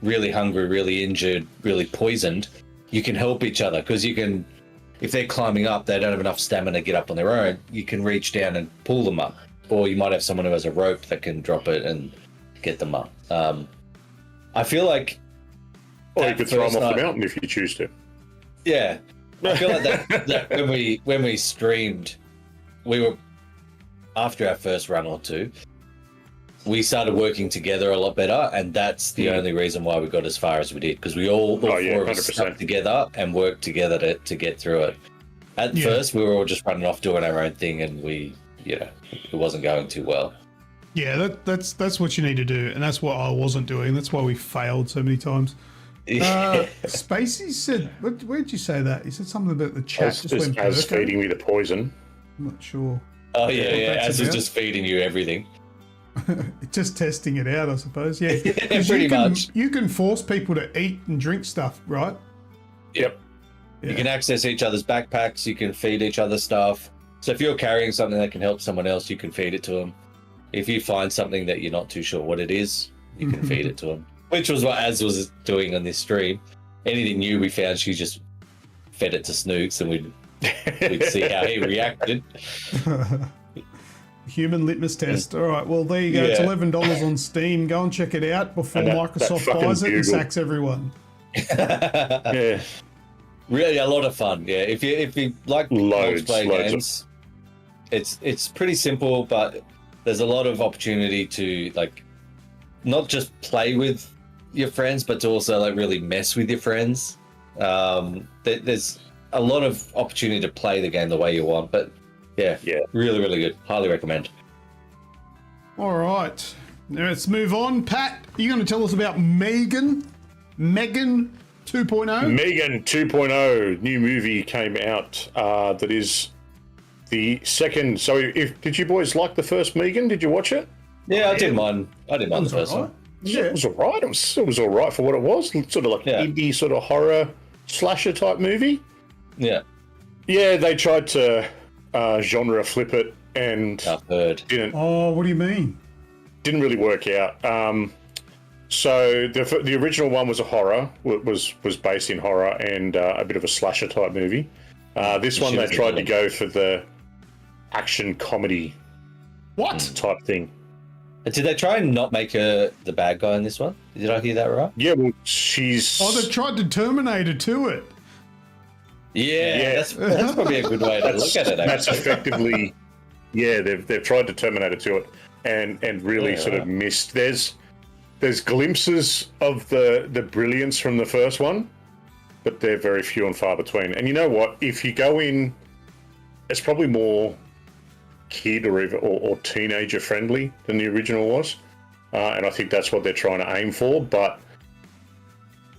really hungry, really injured, really poisoned, you can help each other because you can, if they're climbing up, they don't have enough stamina to get up on their own, you can reach down and pull them up, or you might have someone who has a rope that can drop it and get them up. I feel like, or you could throw them off the mountain if you choose to. Yeah. I feel like that when we streamed, we were, after our first run or two, we started working together a lot better, and that's the only reason why we got as far as we did, because we all four of us stuck together and worked together to get through it. At first, we were all just running off doing our own thing, and it wasn't going too well. Yeah, that's what you need to do, and that's what I wasn't doing. That's why we failed so many times. Spacey said, where'd you say that? He said something about the chat just went as feeding me the poison. I'm not sure. Oh yeah, as is just feeding you everything. Just testing it out, I suppose. Yeah, pretty much. You can force people to eat and drink stuff, right? Yep. Yeah. You can access each other's backpacks. You can feed each other stuff. So if you're carrying something that can help someone else, you can feed it to them. If you find something that you're not too sure what it is, you can feed it to them. Which was what Az was doing on this stream. Anything new we found, she just fed it to Snoogs, and we'd see how he reacted. Human litmus test. All right, well, there you go. It's $11 on Steam. Go and check it out before Microsoft buys it and sacks everyone. Yeah. Really a lot of fun. Yeah, if you like multiplayer games, it's pretty simple, but there's a lot of opportunity to, like, not just play with your friends, but to also like really mess with your friends. There's a lot of opportunity to play the game the way you want, but yeah, really, really good. Highly recommend. All right, now let's move on. Pat, are you going to tell us about Megan 2.0? Megan 2.0 new movie came out. That is the second. So, did you boys like the first Megan? Did you watch it? Yeah, I didn't mind the first one. Yeah, it was alright. It was alright for what it was. Sort of like indie, sort of horror slasher type movie. Yeah. Yeah, they tried to genre flip it and I've heard. didn't. Oh, what do you mean? Didn't really work out. So the original one was a horror, was based in horror and a bit of a slasher type movie. This one they tried to go for the action comedy type thing. Did they try and not make her the bad guy in this one? Did I hear that right? Yeah, well, she's. Oh, they tried to terminate her to it. Yeah. That's probably a good way to look at it. That's effectively, they've tried to terminate it to it, and really sort of missed. There's glimpses of the brilliance from the first one, but they're very few and far between. And you know what? If you go in, it's probably more kid or teenager friendly than the original was, and I think that's what they're trying to aim for. But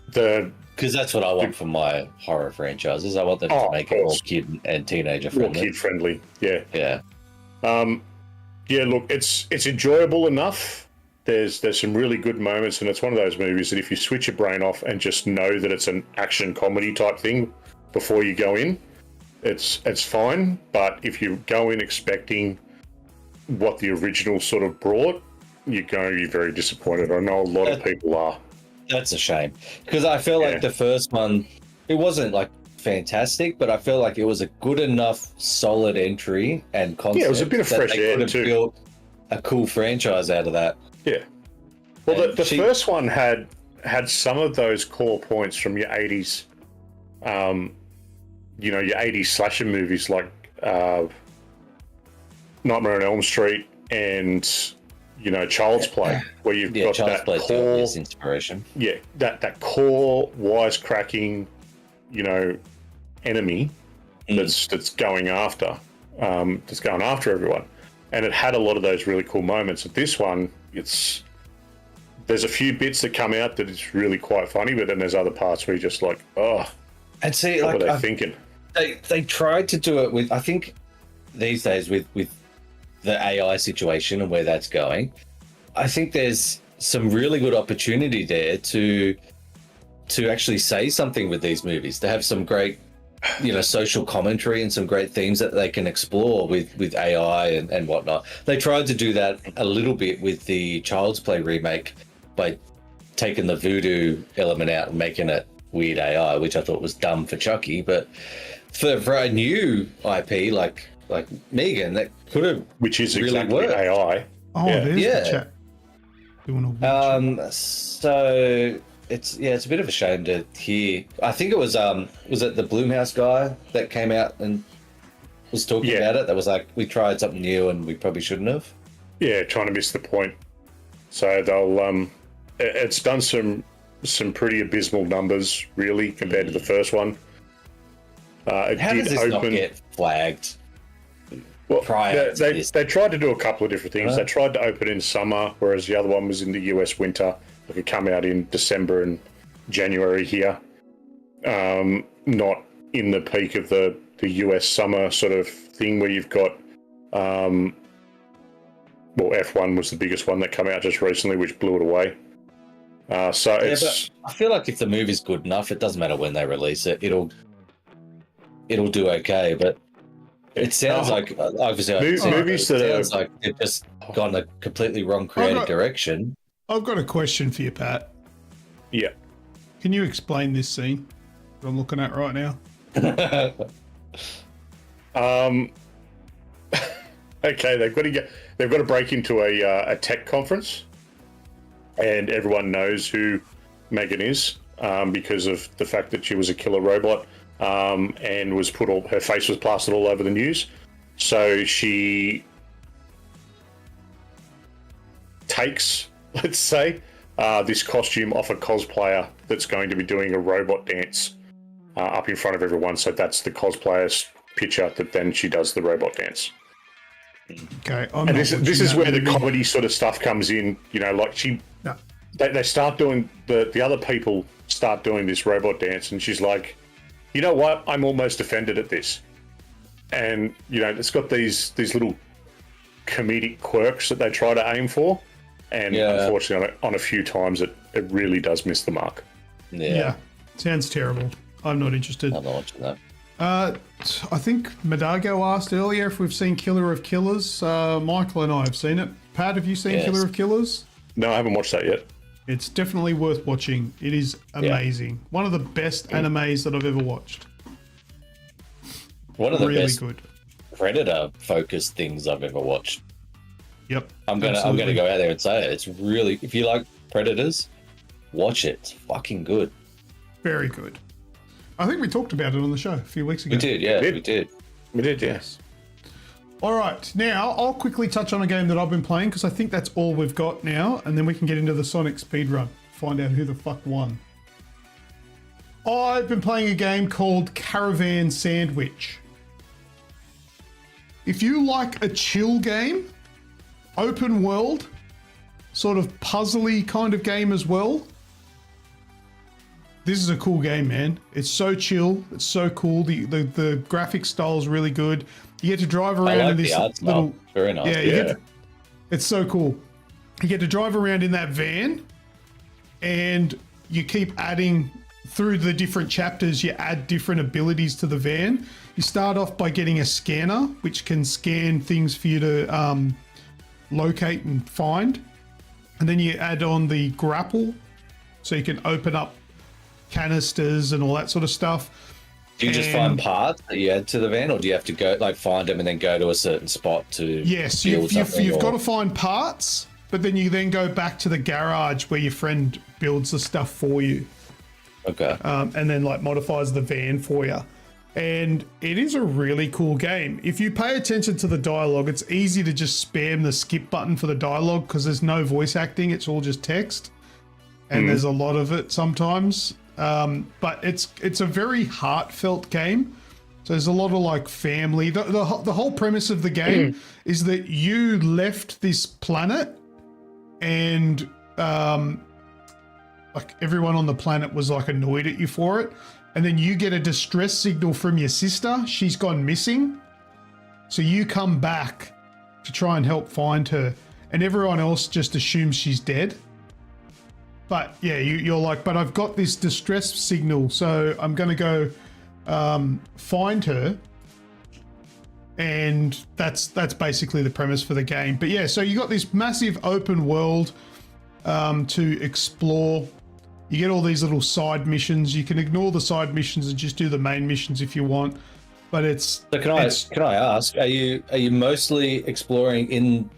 because that's what I want from my horror franchises. I want them to make it more kid and teenager friendly. More kid friendly, yeah. Yeah. Look, it's enjoyable enough. There's some really good moments, and it's one of those movies that if you switch your brain off and just know that it's an action comedy type thing before you go in, it's fine. But if you go in expecting what the original sort of brought, you're going to be very disappointed. I know a lot of people are. That's a shame, because I feel like the first one, it wasn't like fantastic, but I feel like it was a good enough solid entry and concept. Yeah, it was a bit of fresh air too. Built a cool franchise out of that. Yeah. Well, the first one had some of those core points from your 80s, your 80s slasher movies like Nightmare on Elm Street and Child's Play, where you've got Child's that core inspiration. Yeah, that core wisecracking, enemy that's going after everyone, and it had a lot of those really cool moments. At this one, there's a few bits that come out that it's really quite funny, but then there's other parts where you're just like, and see, what were they thinking? They tried to do it with, I think these days with the AI situation and where that's going, I think there's some really good opportunity there to actually say something with these movies, to have some great, social commentary and some great themes that they can explore with AI and whatnot. They tried to do that a little bit with the Child's Play remake by taking the voodoo element out and making it weird AI, which I thought was dumb for Chucky, but for a new IP like Megan, that could have which is really exactly worked. AI. Oh, there's the chat. So it's a bit of a shame to hear. I think it was it the Blumhouse guy that came out and was talking about it, that was like, we tried something new and we probably shouldn't have. Yeah, trying to miss the point. So they'll it's done some pretty abysmal numbers, really, compared to the first one. How does this not get flagged? Well, they tried to do a couple of different things. They tried to open in summer, whereas the other one was in the US winter. It could come out in December and January here. Not in the peak of the US summer sort of thing where you've got... F1 was the biggest one that came out just recently, which blew it away. But I feel like if the movie's good enough, it doesn't matter when they release it. It'll do okay, but it sounds like obviously movies that sounds like they've just gone a completely wrong creative direction. I've got a question for you, Pat. Yeah. Can you explain this scene that I'm looking at right now? Okay, they've got to break into a tech conference, and everyone knows who Megan is because of the fact that she was a killer robot, and her face was plastered all over the news. So she takes, let's say, this costume off a cosplayer that's going to be doing a robot dance up in front of everyone. So that's the cosplayer's picture that then she does the robot dance. Okay. And this is where the comedy sort of stuff comes in. You know, like they start doing the other people start doing this robot dance, and she's like, you know what? I'm almost offended at this. And you know, it's got these little comedic quirks that they try to aim for, and unfortunately, on a few times, it really does miss the mark. Yeah, sounds terrible. I'm not interested. I'm not watching that. I think Madago asked earlier if we've seen Killer of Killers. Michael and I have seen it. Pat, have you seen Killer of Killers? No, I haven't watched that yet. It's definitely worth watching. It is amazing. One of the best animes that I've ever watched. One of the really best good Predator-focused things I've ever watched. Yep. I'm gonna go out there and say it. It's really, if you like Predators, watch it. It's fucking good. Very good. I think we talked about it on the show a few weeks ago. We did, yeah. We did. We did, yes. All right. Now, I'll quickly touch on a game that I've been playing because I think that's all we've got now, and then we can get into the Sonic speedrun. Find out who the fuck won. I've been playing a game called Caravan Sandwich. If you like a chill game, open world, sort of puzzly kind of game as well, this is a cool game, man. It's so chill. It's so cool. The graphic style is really good. You get to drive around in this little... Very nice. Yeah, it's so cool. You get to drive around in that van, and you keep adding... Through the different chapters, you add different abilities to the van. You start off by getting a scanner, which can scan things for you to locate and find. And then you add on the grapple, so you can open up canisters and all that sort of stuff. Do you just find parts that you add to the van, or do you have to go find them and then go to a certain spot to? Yes, you've got to find parts, but then you go back to the garage where your friend builds the stuff for you. Okay. And then modifies the van for you. And it is a really cool game. If you pay attention to the dialogue, it's easy to just spam the skip button for the dialogue because there's no voice acting. It's all just text. And there's a lot of it sometimes. But it's a very heartfelt game. So there's a lot of family. The whole premise of the game is that you left this planet and everyone on the planet was annoyed at you for it. And then you get a distress signal from your sister. She's gone missing. So you come back to try and help find her. And everyone else just assumes she's dead. But yeah, you're but I've got this distress signal. So I'm going to go find her. And that's basically the premise for the game. But yeah, so you got this massive open world to explore. You get all these little side missions. You can ignore the side missions and just do the main missions if you want. But it's... So can I ask, are you mostly exploring in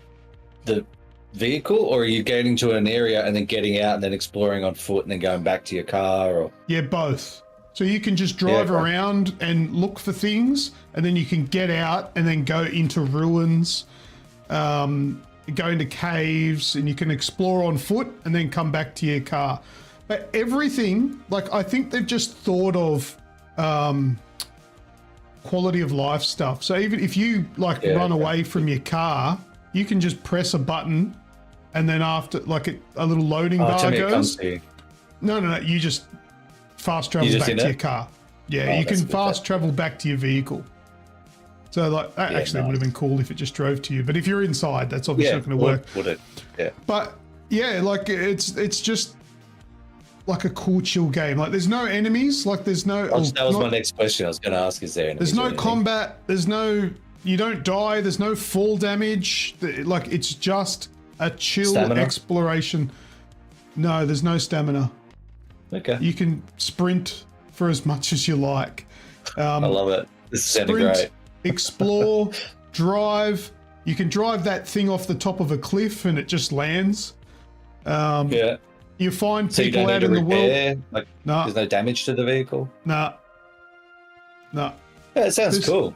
the vehicle, or are you getting to an area and then getting out and then exploring on foot and then going back to your car? Or yeah, both. So you can just drive around and look for things, and then you can get out and then go into ruins, go into caves, and you can explore on foot and then come back to your car. But everything, I think they've just thought of quality of life stuff. So even if you run away from your car, you can just press a button, and then after a little loading bar goes. No, you just fast travel back to your car. Yeah, you can fast travel back to your vehicle. So that actually would have been cool if it just drove to you. But if you're inside, that's obviously not going to work. Would it? Yeah. But yeah, it's just a cool chill game. There's no enemies. There's no. That was my next question. I was going to ask: is there enemies? There's no combat. There's no. You don't die. There's no fall damage. It's just a chill exploration. No, there's no stamina. Okay. You can sprint for as much as you like. I love it. This is sounding great. Explore, drive. You can drive that thing off the top of a cliff and it just lands. Yeah. You find people out in the world. No. There's no damage to the vehicle? No. Yeah, it sounds cool.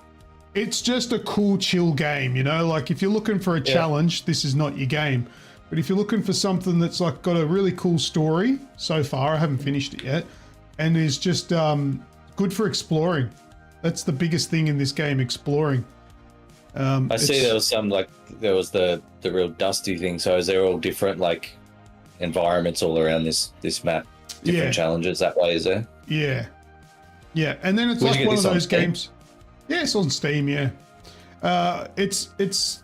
It's just a cool, chill game, if you're looking for a challenge, this is not your game. But if you're looking for something that's like got a really cool story so far, I haven't finished it yet, and is just good for exploring. That's the biggest thing in this game, exploring. I see there was some there was the real dusty thing. So is there all different like environments all around this map? Different challenges that way, is there? Yeah. Yeah. And then it's Where'd like you get one of this on those Steam? games. Yeah, it's on Steam, yeah. It's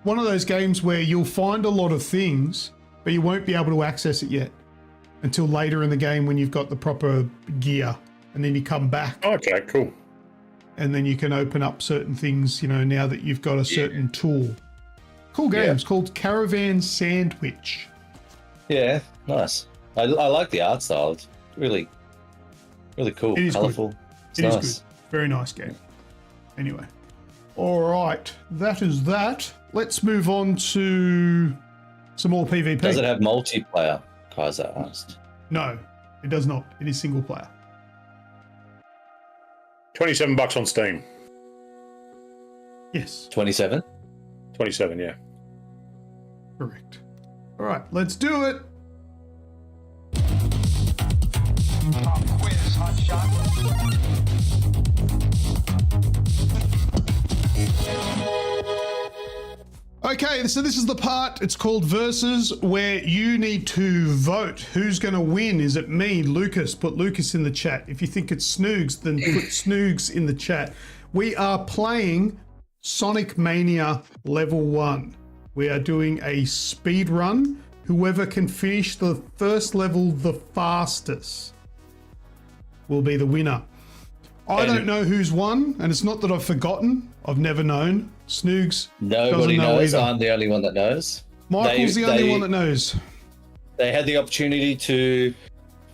one of those games where you'll find a lot of things, but you won't be able to access it yet until later in the game when you've got the proper gear, and then you come back. Okay, cool. And then you can open up certain things, you know, now that you've got a certain tool. Cool game. It's called Caravan Sandwich. Yeah, nice. I like the art style. It's really cool, It is colourful. good. It's It is nice. good. Very nice game. Anyway. All right. That is that. Let's move on to some more PvP. Does it have multiplayer? Kaiser asked. No, it does not. It is single player. $27 on Steam. Yes, 27? 27, yeah. correct. All right, let's do it. Okay, so this is the part, it's called Versus, where you need to vote. Who's going to win? Is it me, Lucas? Put Lucas in the chat. If you think it's Snoogs, then put Snoogs in the chat. We are playing Sonic Mania Level 1. We are doing a speed run. Whoever can finish the first level the fastest will be the winner. I don't know who's won, and it's not that I've forgotten. I've never known. Snoogs Nobody doesn't know knows. either. I'm the only one that knows. Michael's the only one that knows. They had the opportunity to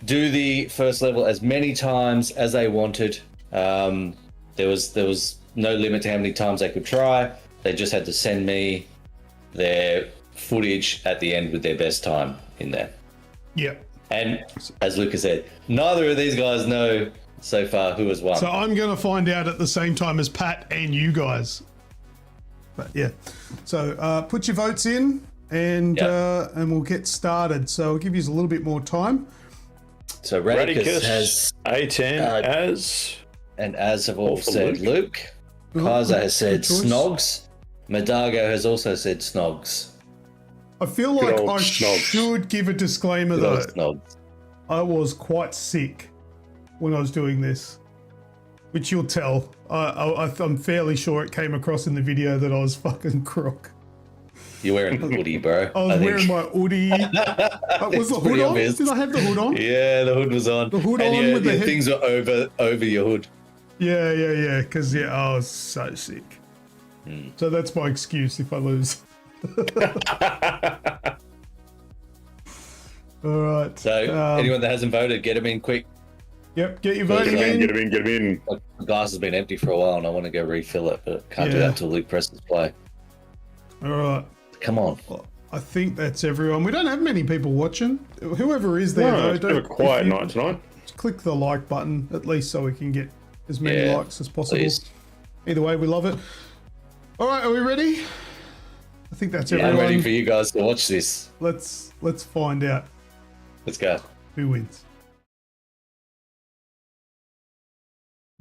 do the first level as many times as they wanted. There was no limit to how many times they could try. They just had to send me their footage at the end with their best time in there. Yep. And as Lucas said, neither of these guys know so far who has won. So I'm going to find out at the same time as Pat and you guys. But yeah. So put your votes in and we'll get started. So I'll give you a little bit more time. So Radicus has A10 as... And as have all for said, Luke. Kaiser has said good choice. Snogs. Madago has also said Snogs. I feel like old I Snogs. should give a disclaimer Good though. old Snogs. I was quite sick when I was doing this, which you'll tell. I'm fairly sure it came across in the video that I was fucking crook. You're wearing a hoodie, bro. I was wearing my hoodie. Was It's the hood pretty on? obvious. Did I have the hood on? Yeah, the hood was on. The hood and on yeah, with the your head- things were over your hood. Yeah. Because I was so sick. So that's my excuse if I lose. All right. So anyone that hasn't voted, get them in quick. Yep. Get your Get voting him in, in. get him in, get him in. The glass has been empty for a while, and I want to go refill it, but can't do Yeah. that until Luke presses play. All right. Come on. I think that's everyone. We don't have many people watching. Whoever is there, No, though, it's a bit of a quiet night tonight. click the like button at least so we can get as many Yeah, likes as possible. please. Either way, we love it. All right, are we ready? I think that's I'm everyone. ready for you guys to watch this. Let's find out Let's go. who wins.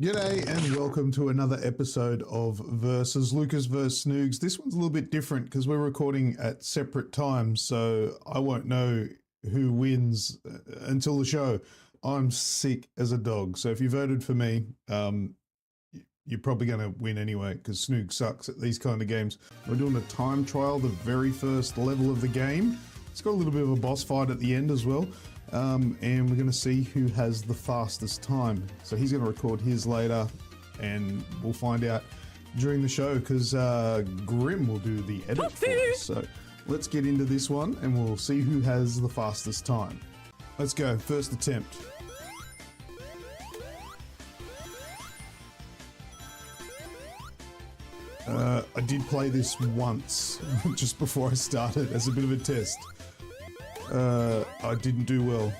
G'day and welcome to another episode of Versus Lucas vs Snoogs. This one's a little bit different because we're recording at separate times, so I won't know who wins until the show. I'm sick as a dog, so if you voted for me, you're probably going to win anyway because Snoog sucks at these kind of games. We're doing a time trial, the very first level of the game. It's got a little bit of a boss fight at the end as well. And we're going to see who has the fastest time. So he's going to record his later and we'll find out during the show because Grim will do the edit for us. So let's get into this one and we'll see who has the fastest time. Let's go, first attempt. I did play this once just before I started as a bit of a test. I didn't do well.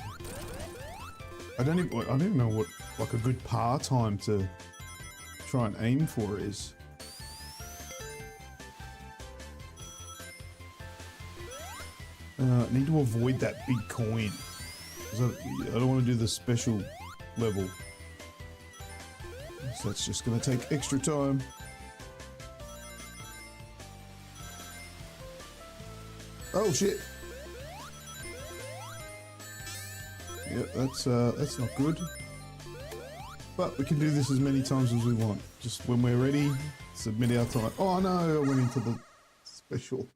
I don't even know what like a good par time to try and aim for is. Need to avoid that big coin. 'Cause I don't want to do the special level. So that's just going to take extra time. Oh shit! Yep, that's not good. But we can do this as many times as we want. Just when we're ready, submit our time. Oh no, I went into the special.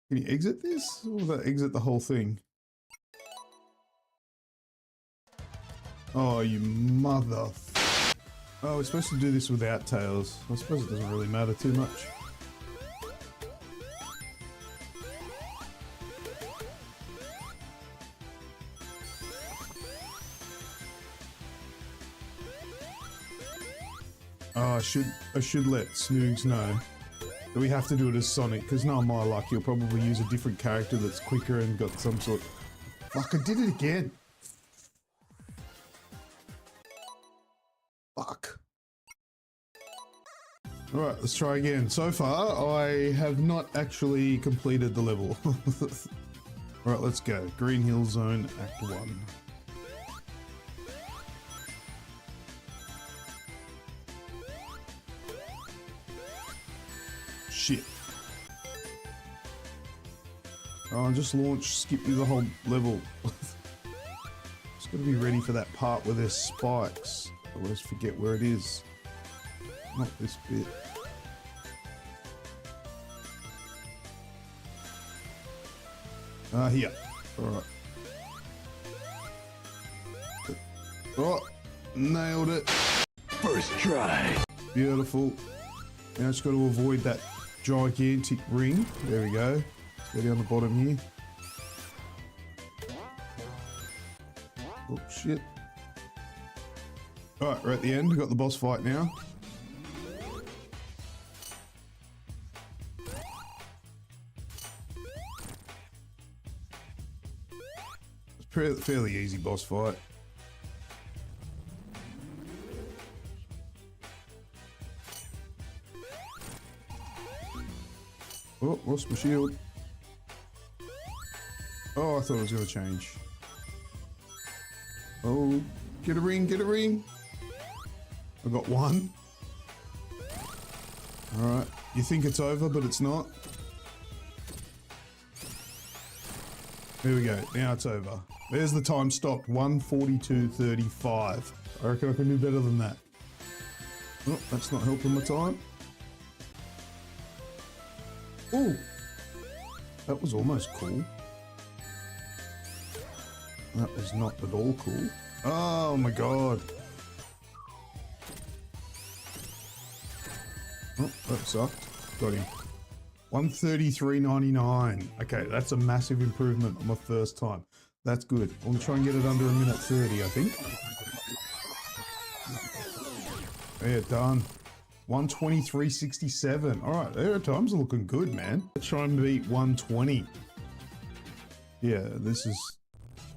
Can you exit this? Or will that exit the whole thing? Oh, you mother... Oh, we're supposed to do this without tails. I suppose it doesn't really matter too much. Oh, I should let Snoogs know that we have to do it as Sonic, because knowing my luck, you'll probably use a different character that's quicker and got some sort... Fuck, I did it again! Fuck. Alright, let's try again. So far, I have not actually completed the level. Alright, let's go. Green Hill Zone, Act 1. Shit. Oh, just launch, skip you the whole level. Just gotta be ready for that part where there's spikes. I always forget where it is. Not this bit. Here. Alright. Oh, nailed it. First try. Beautiful. Now just got to avoid that gigantic ring. There we go. Let's go down the bottom here. Oh shit. Alright, we're at the end. We've got the boss fight now. It's fairly easy boss fight. Oh, lost my shield. Oh, I thought it was going to change. Oh, get a ring, get a ring. I got one. Alright, you think it's over, but it's not. There we go, now it's over. There's the time stopped, 1:42:35. I reckon I can do better than that. Oh, that's not helping my time. Oh, that was almost cool. That was not at all cool. Oh my god. Oh, that sucked. Got him. 1:33:99. Okay, that's a massive improvement on my first time. That's good. I'm gonna try and get it under 1:30, I think. Yeah, done. 1:23:67. All right, their times are looking good, man. Let's try and beat 1:20. Yeah, this is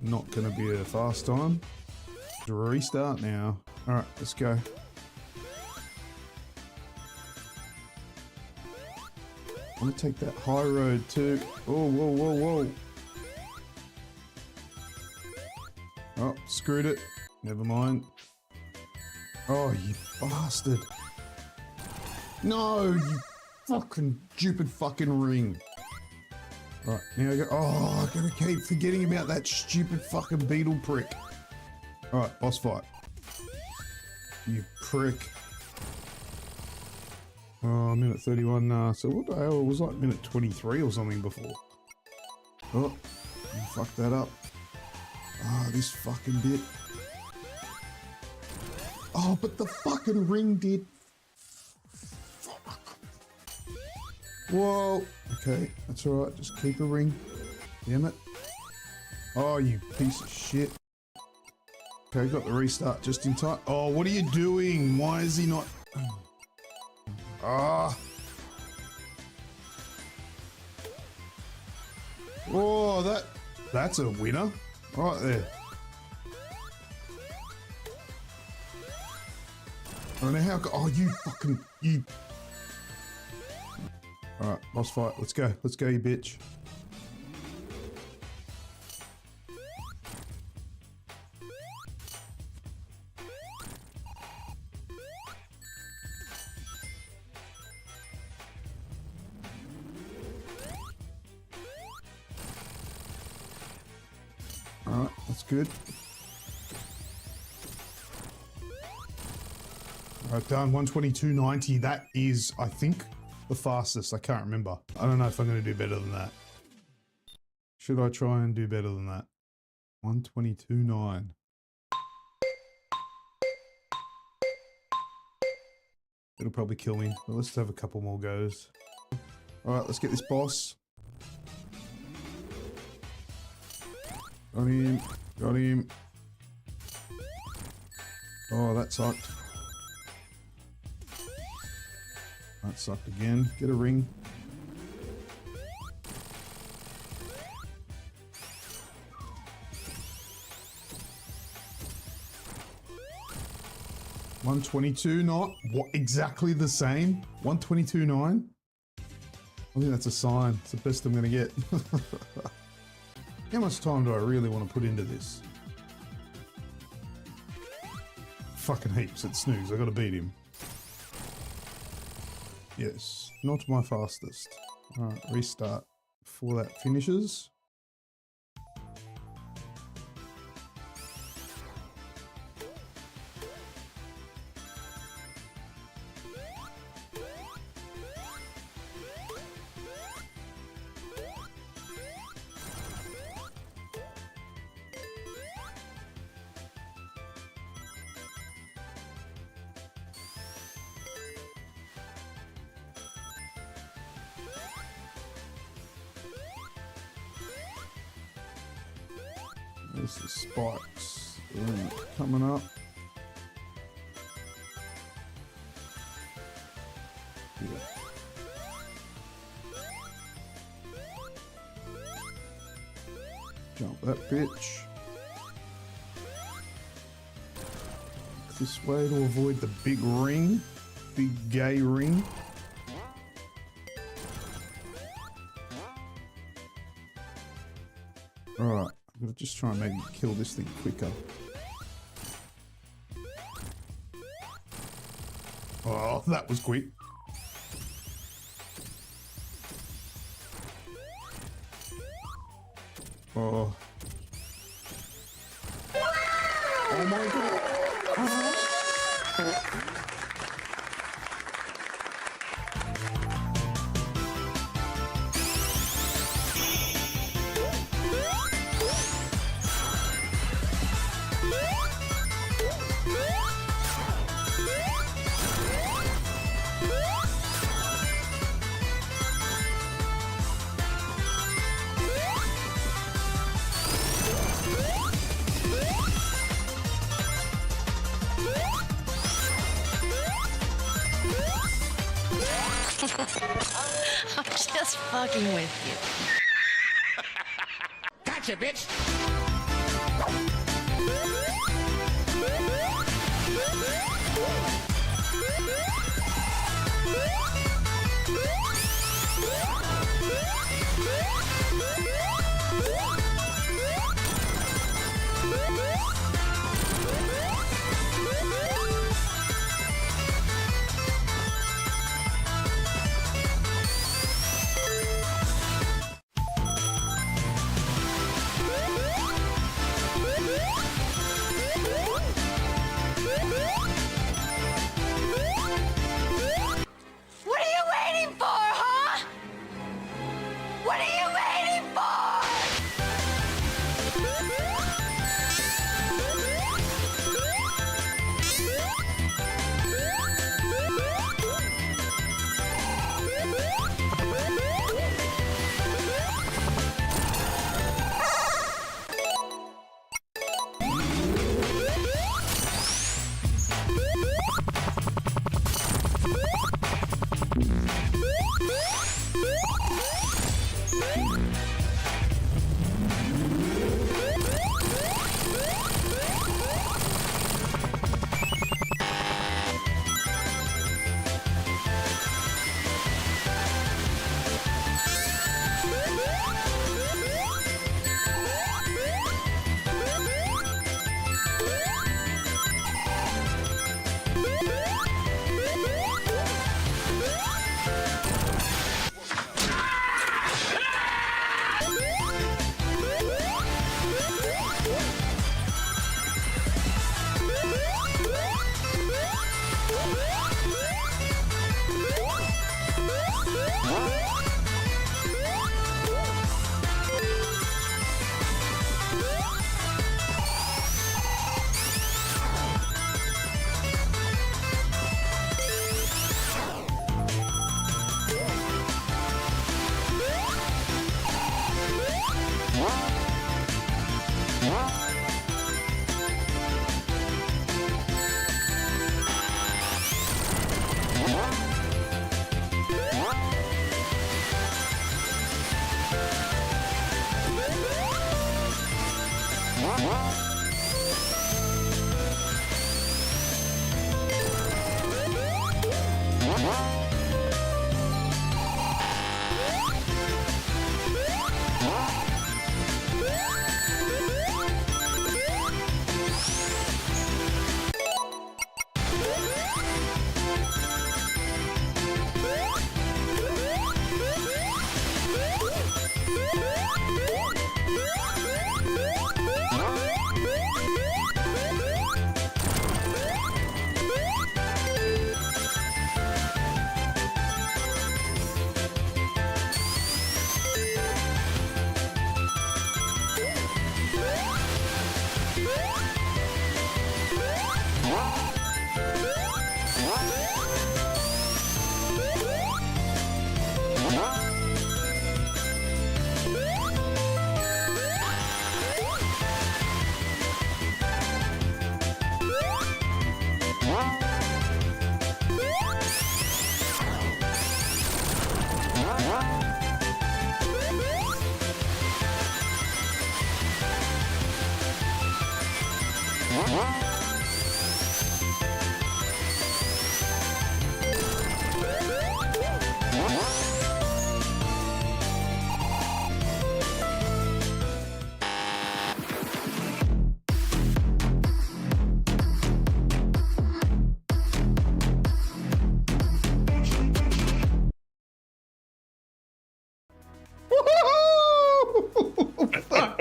not going to be a fast time. Restart now. All right, let's go. I'm going to take that high road too. Oh, whoa, whoa, whoa. Oh, screwed it. Never mind. Oh, you bastard. No, you fucking stupid fucking ring. Right, now I go. Oh, I gotta keep forgetting about that stupid fucking beetle prick. Alright, boss fight. You prick. Oh, minute 31. So what the hell? It was like minute 23 or something before. Oh, you fucked that up. Ah, this fucking bit. Oh, but the fucking ring did. Whoa. Okay, that's alright. Just keep a ring. Damn it. Oh, you piece of shit. Okay, got the restart just in time. Oh, what are you doing? Why is he not... Ah. Oh, that's a winner. Right there. I don't know how... Oh, you fucking... You... All right, boss fight. Let's go. Let's go, you bitch. All right, that's good. All right, done. 122.90. That is, I think, the fastest. I can't remember. I don't know if I'm going to do better than that. Should I try and do better than that? 122.9. It'll probably kill me, but let's have a couple more goes. All right, let's get this boss. Got him. Got him. Oh, that sucked. That sucked again. Get a ring. $122 not what exactly the same. 122.9. I think that's a sign. It's the best I'm gonna get. How much time do I really want to put into this? Fucking heaps. It's Snoogs. I gotta beat him. Yes, not my fastest. Alright, restart before that finishes. There's the spikes coming up. Yeah. Jump that bitch. This way to avoid the big ring. Big gay ring. Alright. I'm gonna just try and maybe kill this thing quicker. Oh, that was quick. Oh. Oh my god. I'm just fucking with you. Gotcha, bitch!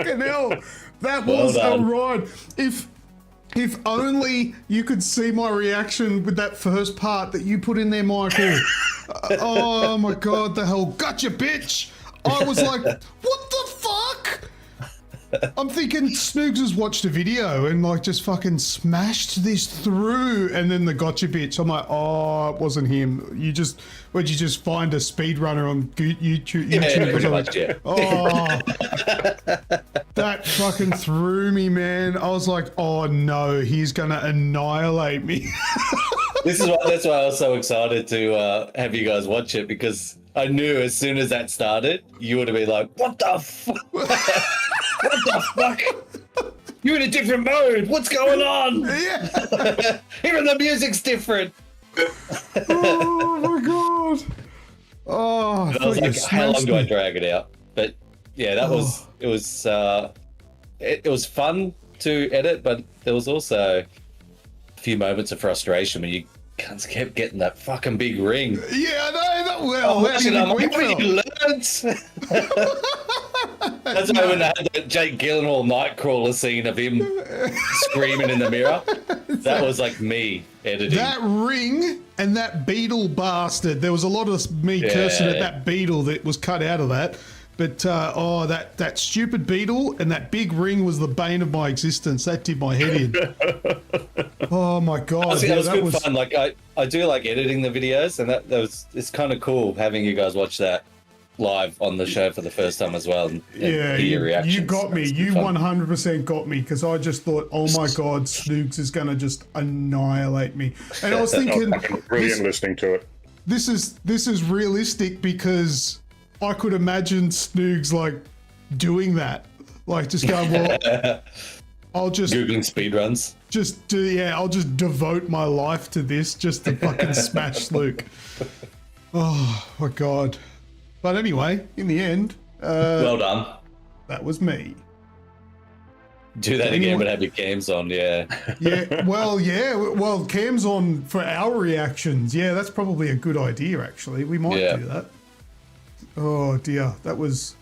Fucking hell. That Well was a done. ride. If only you could see my reaction with that first part that you put in there, Michael. Oh my God, the hell. Gotcha, bitch. I was like, what the fuck? I'm thinking Snoogs has watched a video and like just fucking smashed this through, and then the gotcha bitch. I'm like, oh, it wasn't him. Would you just find a speedrunner on YouTube? Yeah, or pretty something? much, yeah. Oh, that fucking threw me, man. I was like, oh no, he's gonna annihilate me. That's why I was so excited to have you guys watch it, because I knew as soon as that started, you would have been like, what the fuck? What the fuck? You're in a different mode. What's going on? Yeah. Even the music's different. Oh my God. Oh, And I was like, how long do I drag it out? But yeah, that was it was fun to edit, but there was also a few moments of frustration when you cunts kept getting that fucking big ring. Yeah, I know that well. How do you think we felt? That's why when I had that Jake Gyllenhaal Nightcrawler scene of him screaming in the mirror, that was like me editing. That ring and that beetle bastard. There was a lot of me cursing at that beetle that was cut out of that. But that stupid beetle and that big ring was the bane of my existence. That did my head in. Oh my God! That was good fun. Like I do like editing the videos, and it's kind of cool having you guys watch that live on the show for the first time as well. And hear your reactions. You got me. You 100% got me, because I just thought, oh my God, Snoogs is gonna just annihilate me. And I was thinking, Brilliant listening to it. This is realistic, because I could imagine Snoogs like doing that, like just going, well, I'll just Googling speedruns. I'll just devote my life to this just to fucking smash Luke. Oh my God. But anyway, in the end, Well done. that was me. Do that again, but have your cams on, yeah. Well, cam's on for our reactions. Yeah, that's probably a good idea, actually. We might do that. Oh dear, that was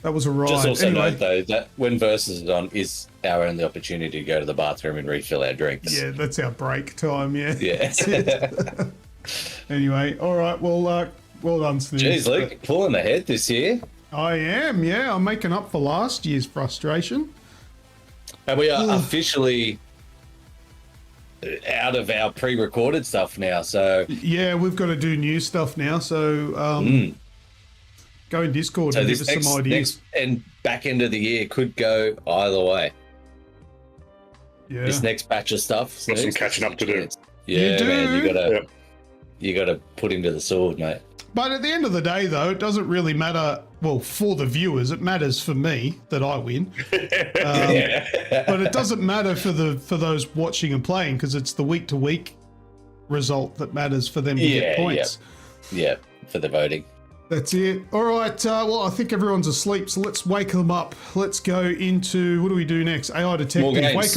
a ride. Just also note though that when Versus is on is our only opportunity to go to the bathroom and refill our drinks. Yeah, that's our break time. Yeah. Yeah. Anyway, all right. Well, well done, Snoogs. Jeez, Luke, pulling ahead this year. I am. Yeah, I'm making up for last year's frustration. And we are officially out of our pre-recorded stuff now. So yeah, we've got to do new stuff now. So go in Discord and give us some ideas. And back end of the year could go either way. Yeah. This next batch of stuff. Got some catching up to do. Yeah, You man, do? you gotta put him to the sword, mate. But at the end of the day, though, it doesn't really matter. Well, for the viewers, it matters for me that I win. But it doesn't matter for those watching and playing, because it's the week-to-week result that matters for them to get points. Yeah, for the voting. That's it. All right. Well, I think everyone's asleep, so let's wake them up. Let's go into, what do we do next? AI Detective. More games.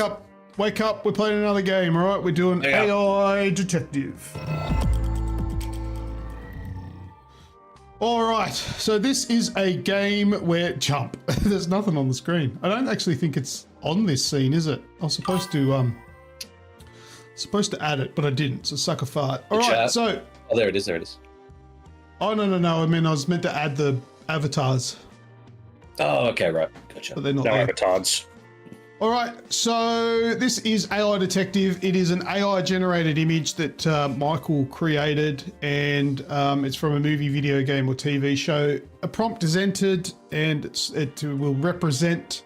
Wake up. We're playing another game. All right. We're doing AI Detective. All right. So this is a game where jump. There's nothing on the screen. I don't actually think it's on this scene, is it? I was supposed to add it, but I didn't. So suck a fart. All right. So. Oh, there it is. Oh, no. I mean, I was meant to add the avatars. Oh, okay, right. Gotcha. But they're not No there. avatars. All right, so this is AI Detective. It is an AI-generated image that Michael created, and it's from a movie, video game, or TV show. A prompt is entered, and it will represent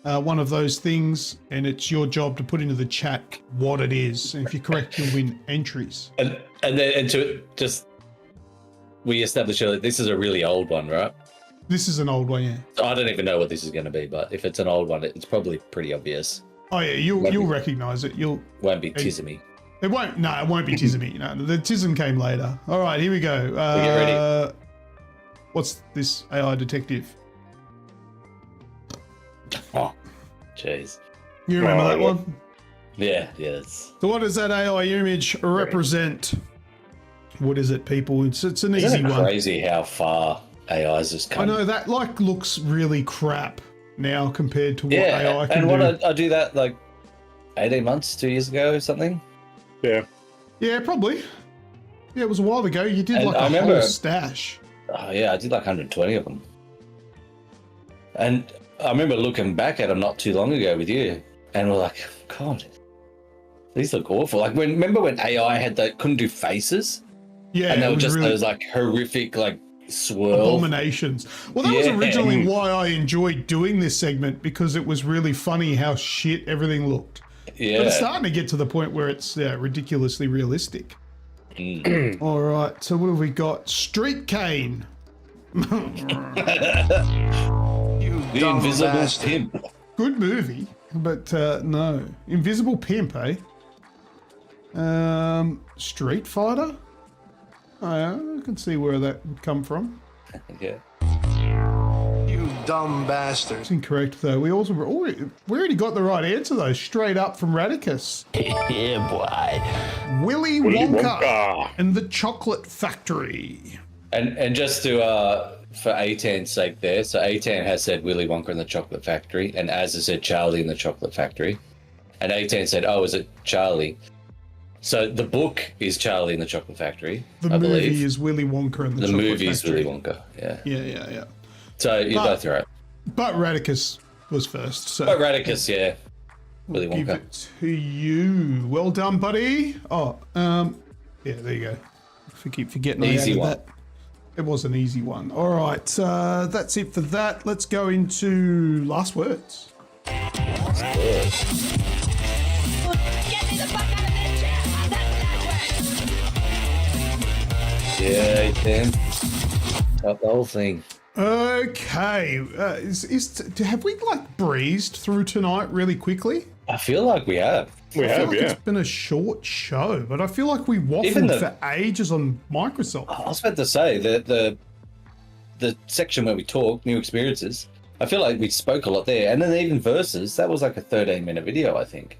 one of those things, and it's your job to put into the chat what it is. And if you're correct, you'll win entries. And to just, we established earlier, this is a really old one, right? This is an old one, yeah. So I don't even know what this is going to be, but if it's an old one, it's probably pretty obvious. Oh yeah, you'll recognise it. Won't be Tismy. It won't. No, it won't be Tismy. No, the Tism came later. All right, here we go. Get ready. What's this AI Detective? Oh, jeez. You remember that yeah. one? Yeah. It's... So what does that AI image represent? What is it, people? It's an Isn't easy it one. crazy how far AI's just come? I know that looks really crap. now compared to what Yeah, AI can and do. what I do that like 18 months, 2 years ago or something. Yeah. Yeah, probably. Yeah, it was a while ago. You did And like I a remember- whole stash. Oh yeah, I did like 120 of them. And I remember looking back at them not too long ago with you, and we're like, God, these look awful. Like remember when AI had that couldn't do faces, Yeah, and they it were was just really those like horrific like swirl. abominations. Well, that was Yeah. originally why I enjoyed doing this segment, because it was really funny how shit everything looked. Yeah. But it's starting to get to the point where it's ridiculously realistic. All right, so what have we got? Street Cane. The Dumb Invisible bastard. Pimp. Good movie, but no. Invisible Pimp, eh? Street Fighter? Oh, yeah, I can see where that would come from. Yeah. You dumb bastard. It's incorrect, though. We already got the right answer, though, straight up from Radicus. Yeah, boy. Willy Willy Wonka, Wonka. and the Chocolate Factory. And just to for Atan's sake there, so Atan has said Willy Wonka and the Chocolate Factory, and Az has said Charlie and the Chocolate Factory, and Atan said, "Oh, is it Charlie?" So the book is Charlie and the Chocolate Factory. The I movie believe. is Willy Wonka and the The Chocolate movie is Factory. Willy Wonka. Yeah. Yeah. So you're But- both right. But Radicus was first, so But Radicus, yeah. Willy give Wonka. it to you. Well done, buddy. Oh, yeah, there you go. I keep forgetting. I Easy added one. that. It was an easy one. All right, that's it for that. Let's go into last words. Get me the fuck out of this chair! I'm not Yeah, Atan. Got the whole thing. Okay, have we like breezed through tonight really quickly? I feel like we have. We I feel have, like yeah. it's been a short show, but I feel like we Even waffled the- for ages on Microsoft. I was about to say the section where we talk new experiences. I feel like we spoke a lot there, and then even verses. That was like a 13-minute video, I think.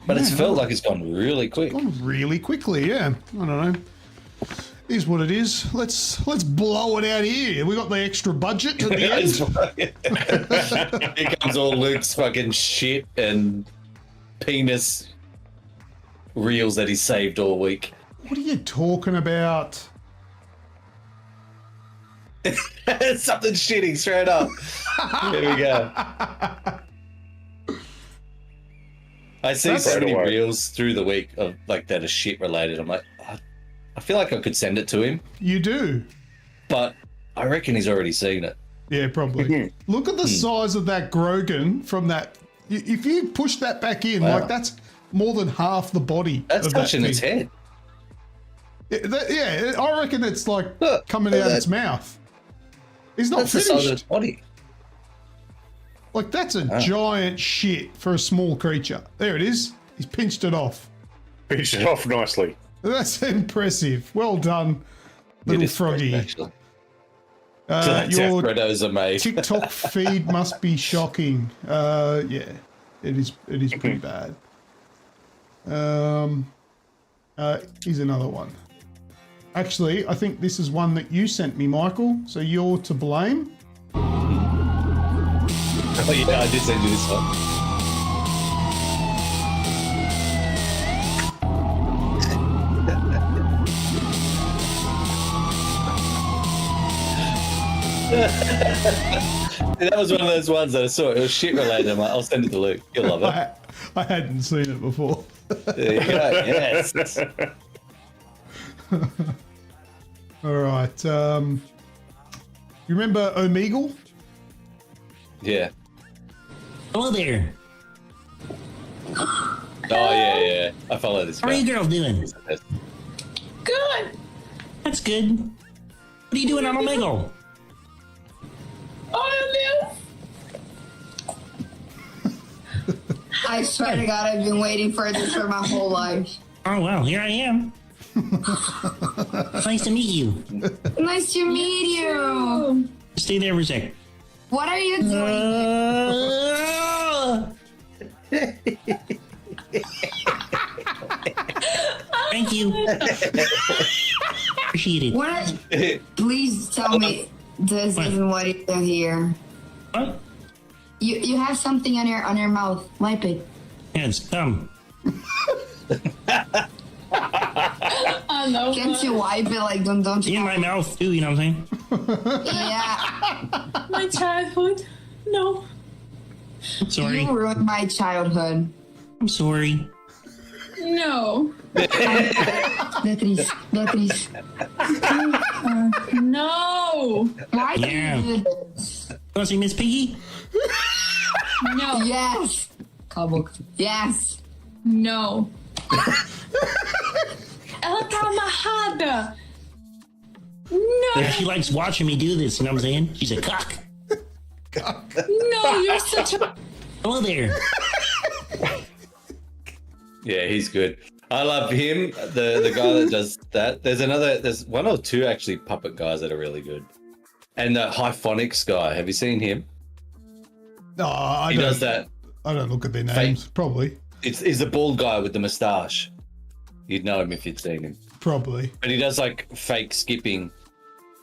But it's Yeah. felt like it's gone really quick. Gone really quickly, yeah. I don't know. Is what it is. Let's blow it out here. We got the extra budget at the end. Here comes all Luke's fucking shit and penis reels that he saved all week. What are you talking about? Something shitting straight up. There we go. I see That's so right many away. reels through the week of like that are shit related. I'm like, I feel like I could send it to him, You do. but I reckon he's already seen it. Yeah, probably. Look at the size of that Grogan from that. If you push that back in, Wow. like that's more than half the body. That's of that touching its thing. head. Yeah, I reckon it's like Look, coming look out at its that. mouth. He's not That's the size of finished. its body. Like that's a giant shit for a small creature. There it is. He's pinched it off. Finished it off nicely. That's impressitive. Well done, It little is froggy. actually. Your Desperatoes are made. TikTok feed must be shocking. Yeah, it is. It is pretty bad. Here's another one. Actually, I think this is one that you sent me, Michael. So you're to blame. Oh yeah, I did send you this one. That was one of those ones that I saw. It was shit related. I'm like, I'll send it to Luke. You'll love it. I hadn't seen it before. There you go. Yes. All right. You remember Omegle? Yeah. Hello there. Oh yeah. I follow this How are guy. you girls doing? Good. That's good. What are you doing on Omegle? I swear to God, I've been waiting for this for my whole life. Oh, well, here I am. It's nice to meet you. Nice to meet you. Stay there for a sec. What are you doing? Thank you. Appreciate it. What? Please tell me this isn't what you do here. What? You have something on your mouth. Wipe it. Yeah, it's dumb. I know. Can't you wipe it? Like don't you? In my mouth too, you know what I'm saying? Yeah. My childhood. No. I'm sorry. You ruined my childhood. I'm sorry. No. Beatriz. No. Why do Yeah. you do this? You want to see Miss Piggy? No. Yes. Kabuk. Yes. No. Ela tá amarrada. No. Yeah, she likes watching me do this, you know what I'm saying? She's a cock. No, you're such a. Hello there. Yeah, he's good. I love him. The guy that does that. There's one or two actually puppet guys that are really good. And the Hyphonics guy. Have you seen him? No, He does that. I don't look at their names. Probably. It's the bald guy with the moustache. You'd know him if you'd seen him. Probably. But he does like fake skipping.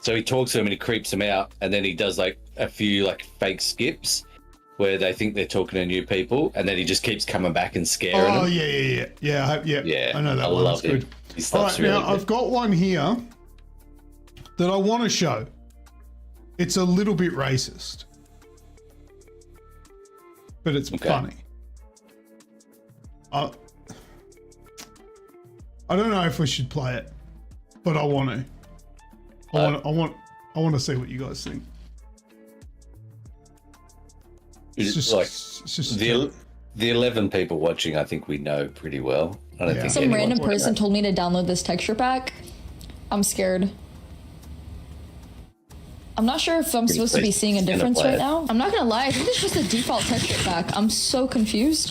So he talks to him and he creeps them out, and then he does like a few like fake skips where they think they're talking to new people, and then he just keeps coming back and scaring them. Oh yeah. I know that one. love That's him. good. His All stuff's right, really now good. I've got one here that I want to show. It's a little bit racist, but it's funny. I don't know if we should play it, but I want to. I want to see what you guys think. It's just- like it's just- the 11 people watching, I think we know pretty well. I don't think Some anyone's random watching person that. told me to download this texture pack. I'm scared. I'm not sure if I'm supposed to be seeing a difference right now. I'm not gonna lie, I think it's just a default texture pack. I'm so confused.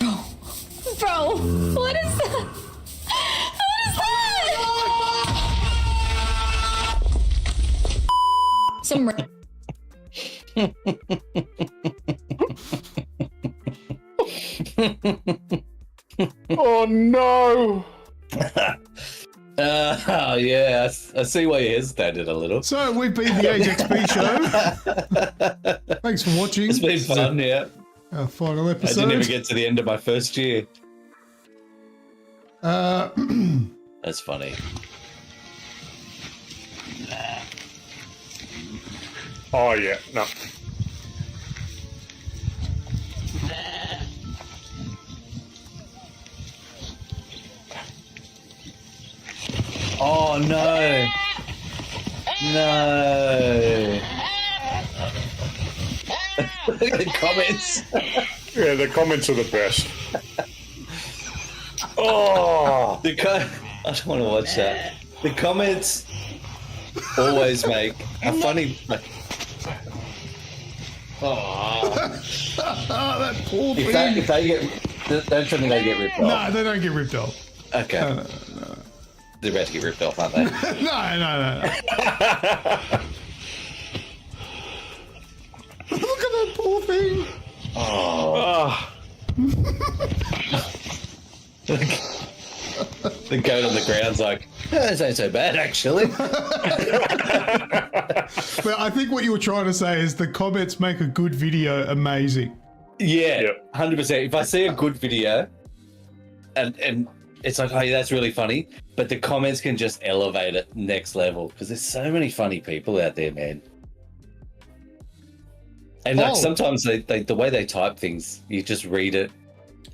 Bro, what is that? What is that? Some Oh no! Yeah, I see why you hesitated a little. So we've been the AGExp show. Thanks for watching. It's been fun, yeah. Our final I episode. didn't even get to the end of my first year. That's funny. Oh yeah, no. Oh no! No! Look at the comments. Yeah, the comments are the best. Oh, I don't want to watch that. The comments always make a funny. Oh, that poor thing. if they get, don't tell me they get ripped No, off. they don't get ripped off. Okay. No. They're about to get ripped off, aren't they? No. Look at that poor thing. Oh. The goat on the ground's like, this ain't so bad, actually. But I think what you were trying to say is the comments make a good video amazing. Yeah, 100%. If I see a good video and it's like, oh, yeah, that's really funny, but the comments can just elevate it next level because there's so many funny people out there, man. And like sometimes they the way they type things, you just read it.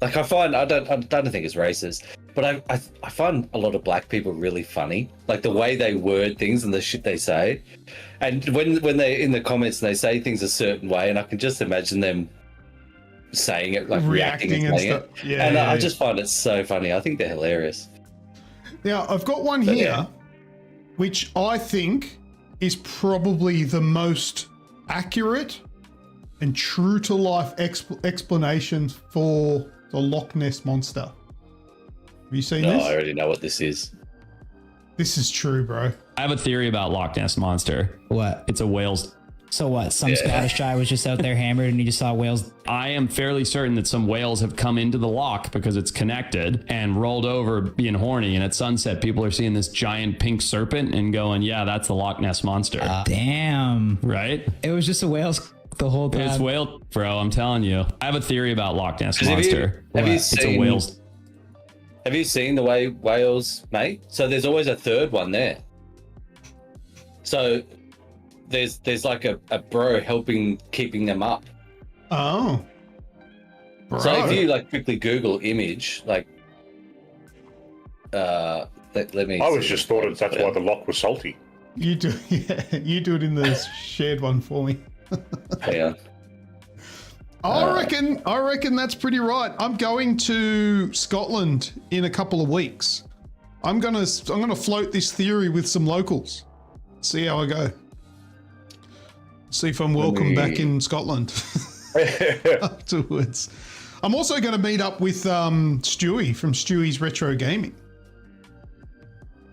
Like I don't think it's racist, but I find a lot of black people really funny. Like the way they word things and the shit they say, and when they're in the comments and they say things a certain way, and I can just imagine them saying it, like reacting and saying it. Yeah, and I just find it so funny. I think they're hilarious. Now I've got one here, which I think is probably the most accurate and true to life explanation for the Loch Ness Monster. Have you seen this? I already know what this is. This is true, bro. I have a theory about Loch Ness Monster. What? It's a whale's. So what? Some Scottish guy was just out there hammered and he just saw whales. I am fairly certain that some whales have come into the loch because it's connected and rolled over being horny. And at sunset, people are seeing this giant pink serpent and going, yeah, that's the Loch Ness Monster. Damn. Right? It was just a whale's the whole time. It's whale, bro. I'm telling you. I have a theory about Loch Ness Have you- monster. have you It's a seen- whale's. Have you seen the way whales mate? So there's always a third one there. So there's like a bro keeping them up. Oh. Bro. So if you like quickly Google image, like let me. I was just thought that's why the loch was salty. You do, yeah. You do it in the shared one for me. Yeah. I reckon that's pretty right. I'm going to Scotland in a couple of weeks. I'm gonna float this theory with some locals. See how I go. See if I'm welcome back in Scotland afterwards. I'm also going to meet up with Stewie from Stewie's Retro Gaming.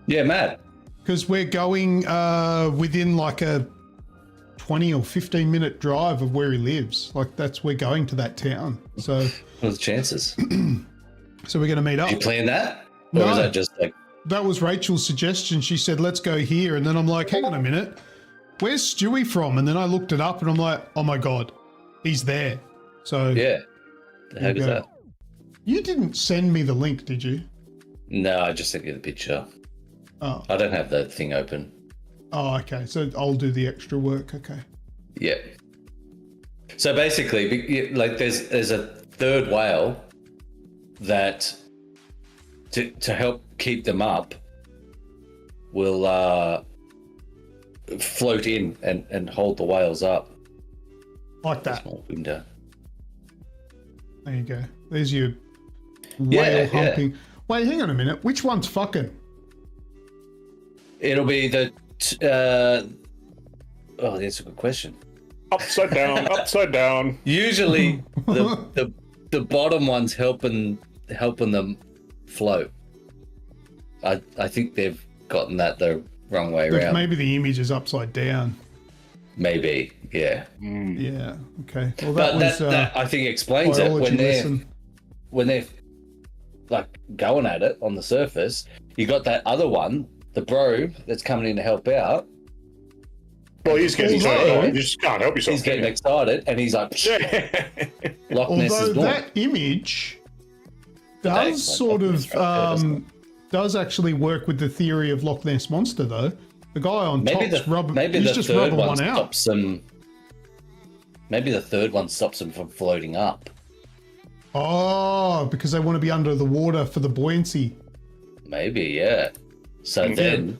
Yeah, Matt. Because we're going within like a 20 or 15 minute drive of where he lives. Like we're going to that town. So what are the chances? So we're going to meet up. Did you plan that? Or No. was that just like That was Rachel's suggestion. She said, let's go here. And then I'm like, hang on a minute. Where's Stewie from? And then I looked it up and I'm like, oh my God, he's there. So yeah. The heck is that? You didn't send me the link, did you? No, I just sent you the picture. Oh. I don't have that thing open. Oh, okay. So I'll do the extra work. Okay. Yeah. So basically, like there's a third whale that to help keep them up will float in and hold the whales up. Like that. Small window. There you go. There's your Yeah, whale yeah. humping. Wait, hang on a minute. Which one's fucking? It'll be the. Oh, that's a good question. Upside down, upside down. Usually, the bottom one's helping them float. I think they've gotten that the wrong way around. Maybe the image is upside down. Maybe, yeah. Yeah. Okay. Well, But was, that I think explains it biology when they're like going at it on the surface. You got that other one, the bro that's coming in to help out. Well, he's getting excited. You just can't help yourself. He's getting excited, and he's like, Loch Ness Although is gone. that image does sort of does actually work with the theory of Loch Ness monster, though. The guy on Maybe top's maybe he's the just third rubbing one one out. stops them. Maybe the third one stops them from floating up. Oh, because they want to be under the water for the buoyancy. Maybe, yeah. So then,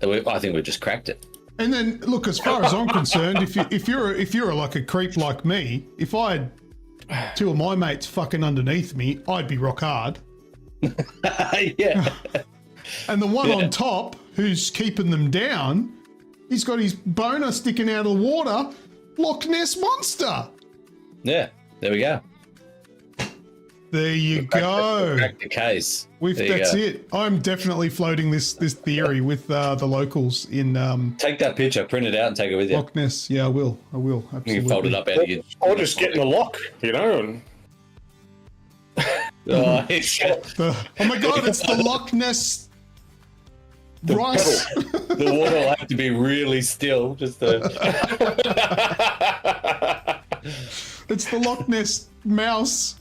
I think we just cracked it. And then, look, as far as I'm concerned, if you're like a creep like me, if I had two of my mates fucking underneath me, I'd be rock hard. Yeah. And the one on top, who's keeping them down, he's got his boner sticking out of the water. Loch Ness monster. Yeah, there we go. There you go. Crack the case. That's it. I'm definitely floating this theory with the locals in. Take that picture, print it out, and take it with you. Loch Ness. Yeah, I will. Absolutely. You can fold it up out of your. Or just get in the lock, you know. And... Oh, oh my God! It's the Loch Ness. Rice. The water will have to be really still, just to. It's the Loch Ness mouse.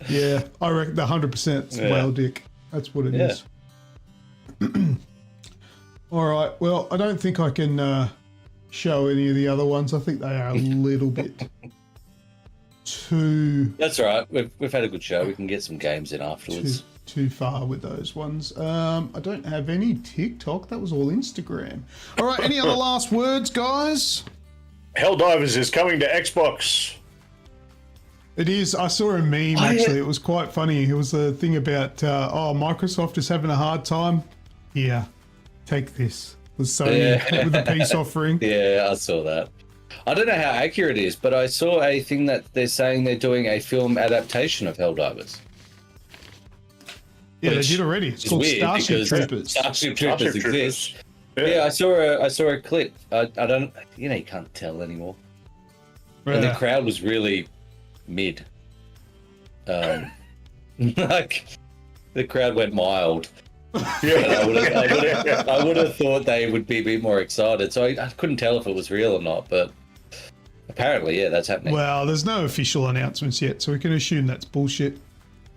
Yeah, I reckon 100% it's whale dick. That's what it is. All right. Well, I don't think I can show any of the other ones. I think they are a little bit too. That's all right. We've had a good show. We can get some games in afterwards. Too far with those ones. I don't have any TikTok. That was all Instagram. All right. Any other last words, guys? Helldivers is coming to Xbox. It is. I saw a meme actually. It was quite funny. It was a thing about Microsoft is having a hard time. Yeah, take this. With Sony with the peace offering. Yeah, I saw that. I don't know how accurate it is, but I saw a thing that they're saying they're doing a film adaptation of Helldivers. Yeah, they did already. It's called Starship Troopers. Starship Troopers exists. Yeah, I saw a clip. I don't. You can't tell anymore. And the crowd was really mid. Like the crowd went mild. I would have thought they would be a bit more excited. So I couldn't tell if it was real or not, but apparently, yeah, that's happening. Well, there's no official announcements yet, so we can assume that's bullshit.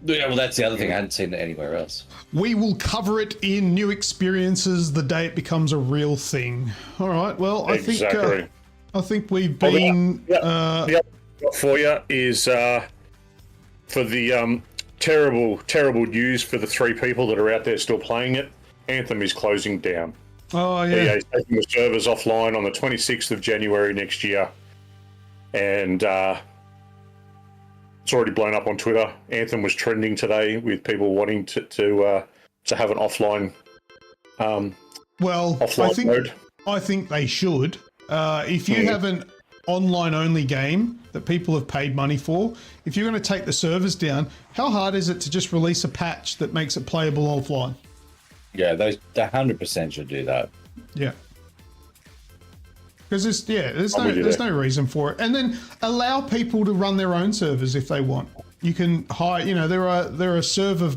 Yeah, well, that's the other thing. I hadn't seen it anywhere else. We will cover it in new experiences the day it becomes a real thing. All right. Well, I think we've been. The other thing I've got for you is for the terrible news for the 3 people that are out there still playing it. Anthem is closing down. Oh yeah. EA's taking the servers offline on the 26th of January next year, and it's already blown up on Twitter. Anthem was trending today with people wanting to have an offline. Offline mode. I think they should. If you have an online-only game that people have paid money for, if you're going to take the servers down, how hard is it to just release a patch that makes it playable offline? Yeah, they 100% should do that. Yeah. Because there's no reason for it, and then allow people to run their own servers if they want. You can hire, there are server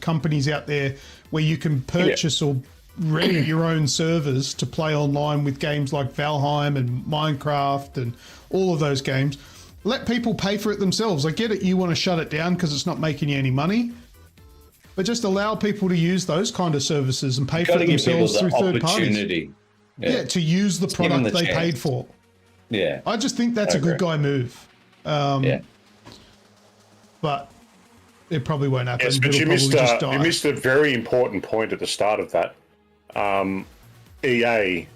companies out there where you can purchase or rent your own servers to play online with games like Valheim and Minecraft and all of those games. Let people pay for it themselves. I get it, you want to shut it down because it's not making you any money, but just allow people to use those kind of services and pay for it themselves through third parties. Yeah, to use the product they paid for. Yeah. I just think that's a good guy move. But it probably won't happen. Yes, but you missed a very important point at the start of that. EA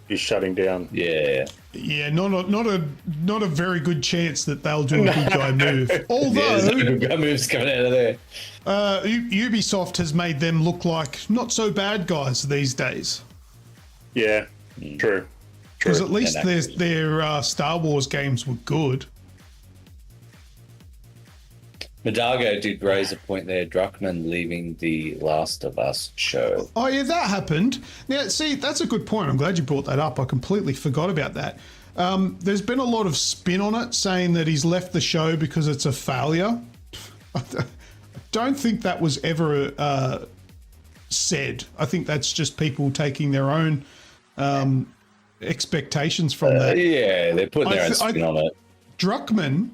is shutting down. Yeah. Yeah, not a very good chance that they'll do a good guy move. Although good guy moves coming out of there. Ubisoft has made them look like not so bad guys these days. Yeah, true. Because at least their Star Wars games were good. Madago did raise a point there. Druckmann leaving the Last of Us show. Oh yeah, that happened. Now, see, that's a good point. I'm glad you brought that up. I completely forgot about that. There's been a lot of spin on it, saying that he's left the show because it's a failure. I don't think that was ever said. I think that's just people taking their own expectations from that. Yeah, they're putting their own spin on it. Druckmann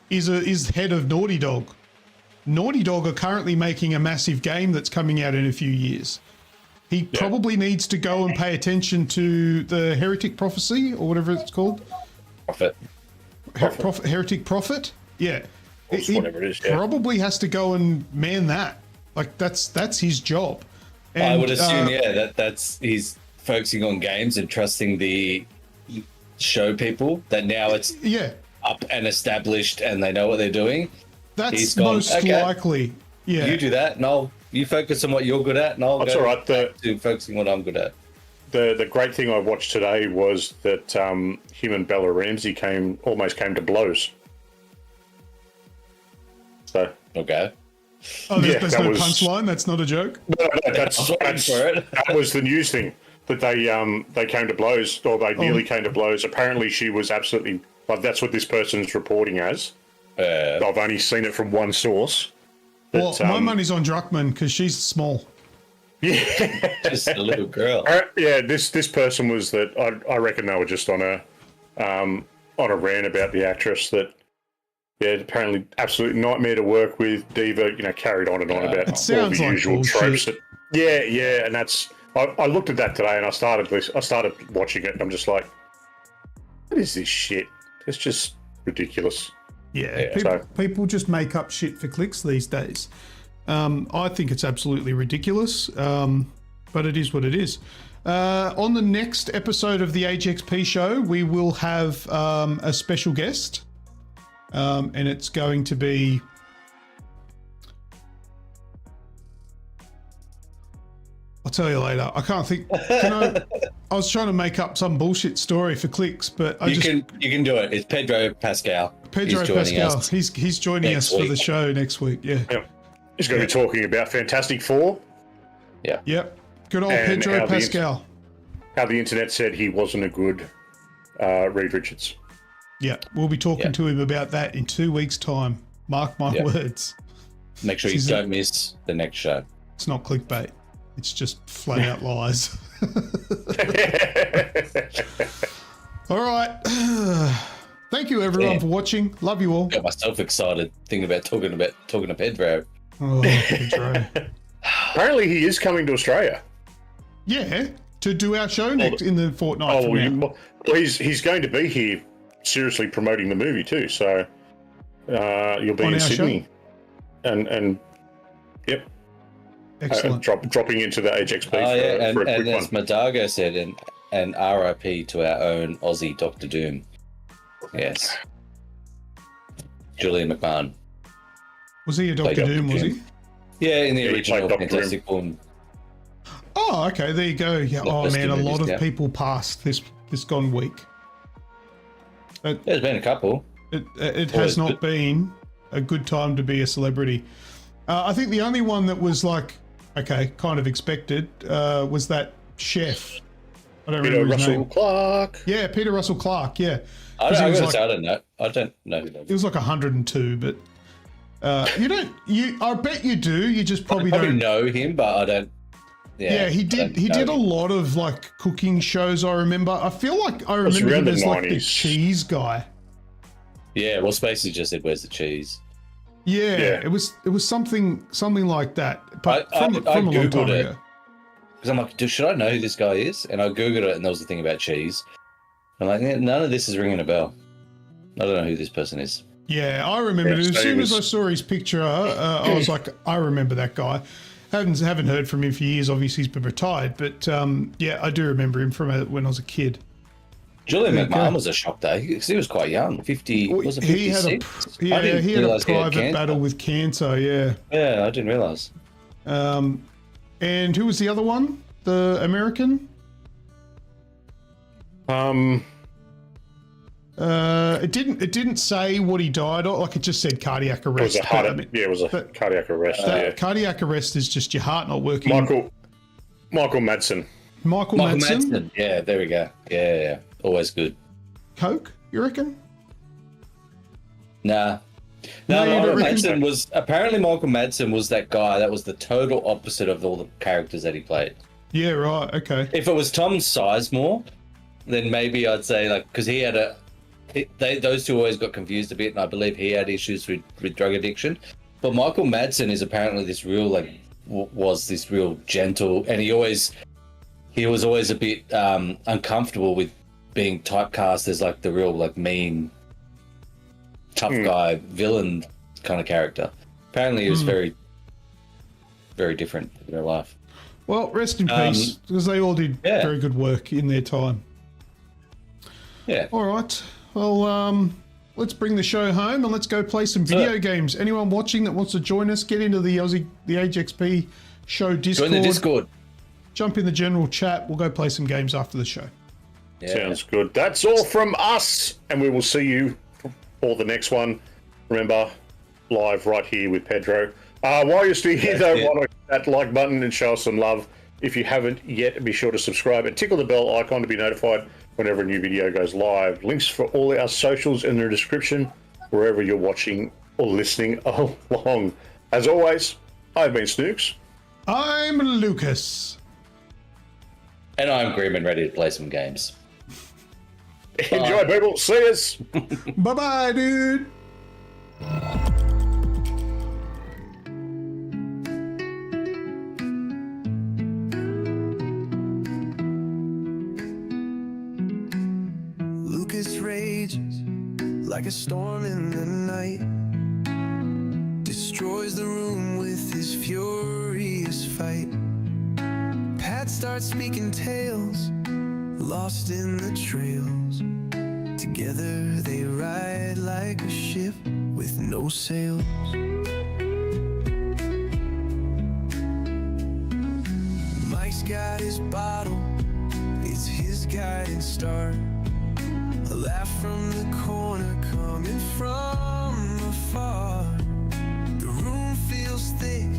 is head of Naughty Dog. Naughty Dog are currently making a massive game that's coming out in a few years. He probably needs to go and pay attention to the Heretic Prophecy or whatever it's called. Heretic Prophet? Yeah. Whatever it is, probably has to go and man that. Like that's his job. And, I would assume, that's he's focusing on games and trusting the show people that now it's up and established and they know what they're doing. That's most likely. Yeah. You do that, and you focus on what you're good at, and I'll That's go all right. to focusing on what I'm good at. The great thing I watched today was that him and Bella Ramsey almost came to blows. So okay. Oh, there's no punchline. That's not a joke. No, that was the news thing that they came to blows, or they nearly came to blows. Apparently, she was absolutely that's what this person's reporting as. I've only seen it from one source. Well, my money's on Druckmann because she's small. Yeah, just a little girl. This person was that I reckon they were just on a rant about the actress that. Yeah, apparently absolute nightmare to work with. Diva, carried on and on about all the usual tropes. And that's. I looked at that today and I started watching it and I'm just like, what is this shit? It's just ridiculous. Yeah, people just make up shit for clicks these days. I think it's absolutely ridiculous, but it is what it is. On the next episode of the AGExp show, we will have a special guest. And it's going to be I'll tell you later. I can't think. I was trying to make up some bullshit story for clicks, but you can do it. It's Pedro Pascal. He's joining us for the show next week. Yeah. He's going to be talking about Fantastic Four. Yeah. Yep. Good old Pedro Pascal. How the internet said he wasn't a good Reed Richards. Yeah, we'll be talking to him about that in 2 weeks' time. Mark my words. Make sure you don't miss the next show. It's not clickbait. It's just flat out lies. All right. Thank you everyone for watching. Love you all. Got myself excited thinking about talking to Pedro. Oh, Pedro. Apparently, he is coming to Australia. Yeah, to do our show next in the fortnight. Well, he's going to be here, seriously promoting the movie too. So you'll be in Sydney, and yep, excellent. Dropping into the AGExp for and a quick as one. Madago said, and RIP to our own Aussie Doctor Doom. Yes, Julian McMahon. Was he a Doctor Doom? Was he? Yeah, in the original Dr. Fantastic Four. Oh, okay. There you go. Yeah. Oh man, a lot of people passed this gone week. There's been a couple. It has not been a good time to be a celebrity. I think the only one that was like, okay, kind of expected, was that chef. I don't remember his name. Clark. Yeah, Peter Russell Clark. Yeah. I don't know. I don't know who that is. It was like 102, but you don't. I bet you do. You just probably don't know him, but I don't. Yeah, he did. He did a lot of like cooking shows. I remember. I feel like I remember him as like the cheese guy. Yeah, well, Spacey just said, "Where's the cheese?" Yeah, it was something like that. But I from a long time Googled it ago. because I'm like, should I know who this guy is? And I Googled it, and there was the thing about cheese. I'm like, none of this is ringing a bell. I don't know who this person is. Yeah, I remember it. As soon as I saw his picture, I was like, I remember that guy. Haven't heard from him for years. Obviously, he's been retired, but yeah, I do remember him from when I was a kid. Julian McMahon was a shock though, because he was quite young. 50, was it 56? He had a private battle with cancer. Yeah. Yeah, I didn't realise. And who was the other one? The American? It didn't say what he died of. Like it just said cardiac arrest. It was a cardiac arrest. Cardiac arrest is just your heart not working. Michael Madsen. Michael Madsen. Yeah, there we go. Yeah. Always good. Coke, you reckon? Nah. No, Michael Madsen was apparently Michael Madsen was that guy that was the total opposite of all the characters that he played. Yeah, right. Okay. If it was Tom Sizemore, then maybe I'd say like because he had those two always got confused a bit, and I believe he had issues with drug addiction. But Michael Madsen is apparently this real was this real gentle, and he was always a bit uncomfortable with being typecast as like the real like mean tough guy villain kind of character. Apparently he was very, very different in real life. Well, rest in peace, because they all did very good work in their time. Yeah. All right. Well, let's bring the show home and let's go play some video games. Anyone watching that wants to join us, get into the AGExp show Discord. Join the Discord. Jump in the general chat. We'll go play some games after the show. Yeah. Sounds good. That's all from us, and we will see you for the next one. Remember, live right here with Pedro. While you're still here, though, why not hit that like button and show us some love. If you haven't yet, be sure to subscribe and tickle the bell icon to be notified whenever a new video goes live. Links for all our socials in the description, wherever you're watching or listening along. As always, I've been Snoogs. I'm Lucas. And I'm Grim and ready to play some games. Enjoy, people. See us. Bye-bye, dude. Lucas rages like a storm in the night, destroys the room with his furious fight. Pat starts speaking tales, lost in the trails. Together they ride like a ship with no sails. Mike's got his bottle, it's his guiding star. A laugh from the corner coming from afar. The room feels thick,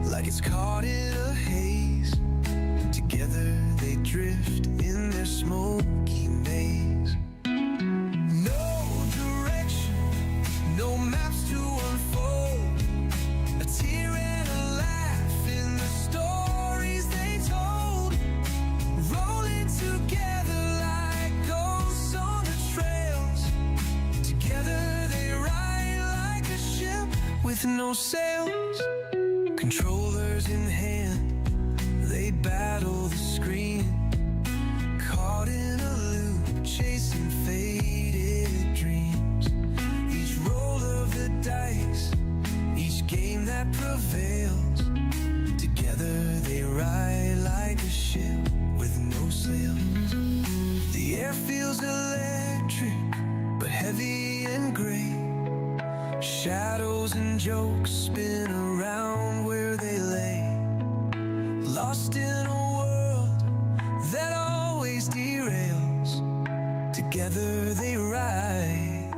like it's caught in a haze. Together they drift in their smoky maze. No direction, no maps to unfold. A tear and a laugh in no sails. Controllers in hand, they battle the screen. Caught in a loop, chasing faded dreams. Each roll of the dice, each game that prevails. Together they ride like a ship with no sails. The air feels electric, but heavy and gray. Shadows and jokes spin around where they lay. Lost in a world that always derails. Together they ride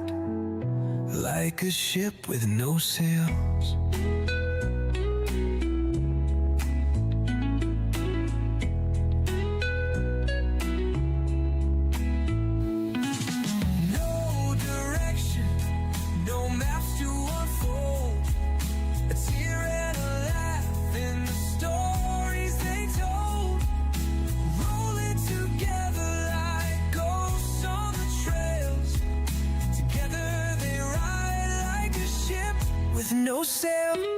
like a ship with no sails. No direction, no maps to unfold. A tear and a laugh in the stories they told. Rolling together like ghosts on the trails. Together they ride like a ship with no sail.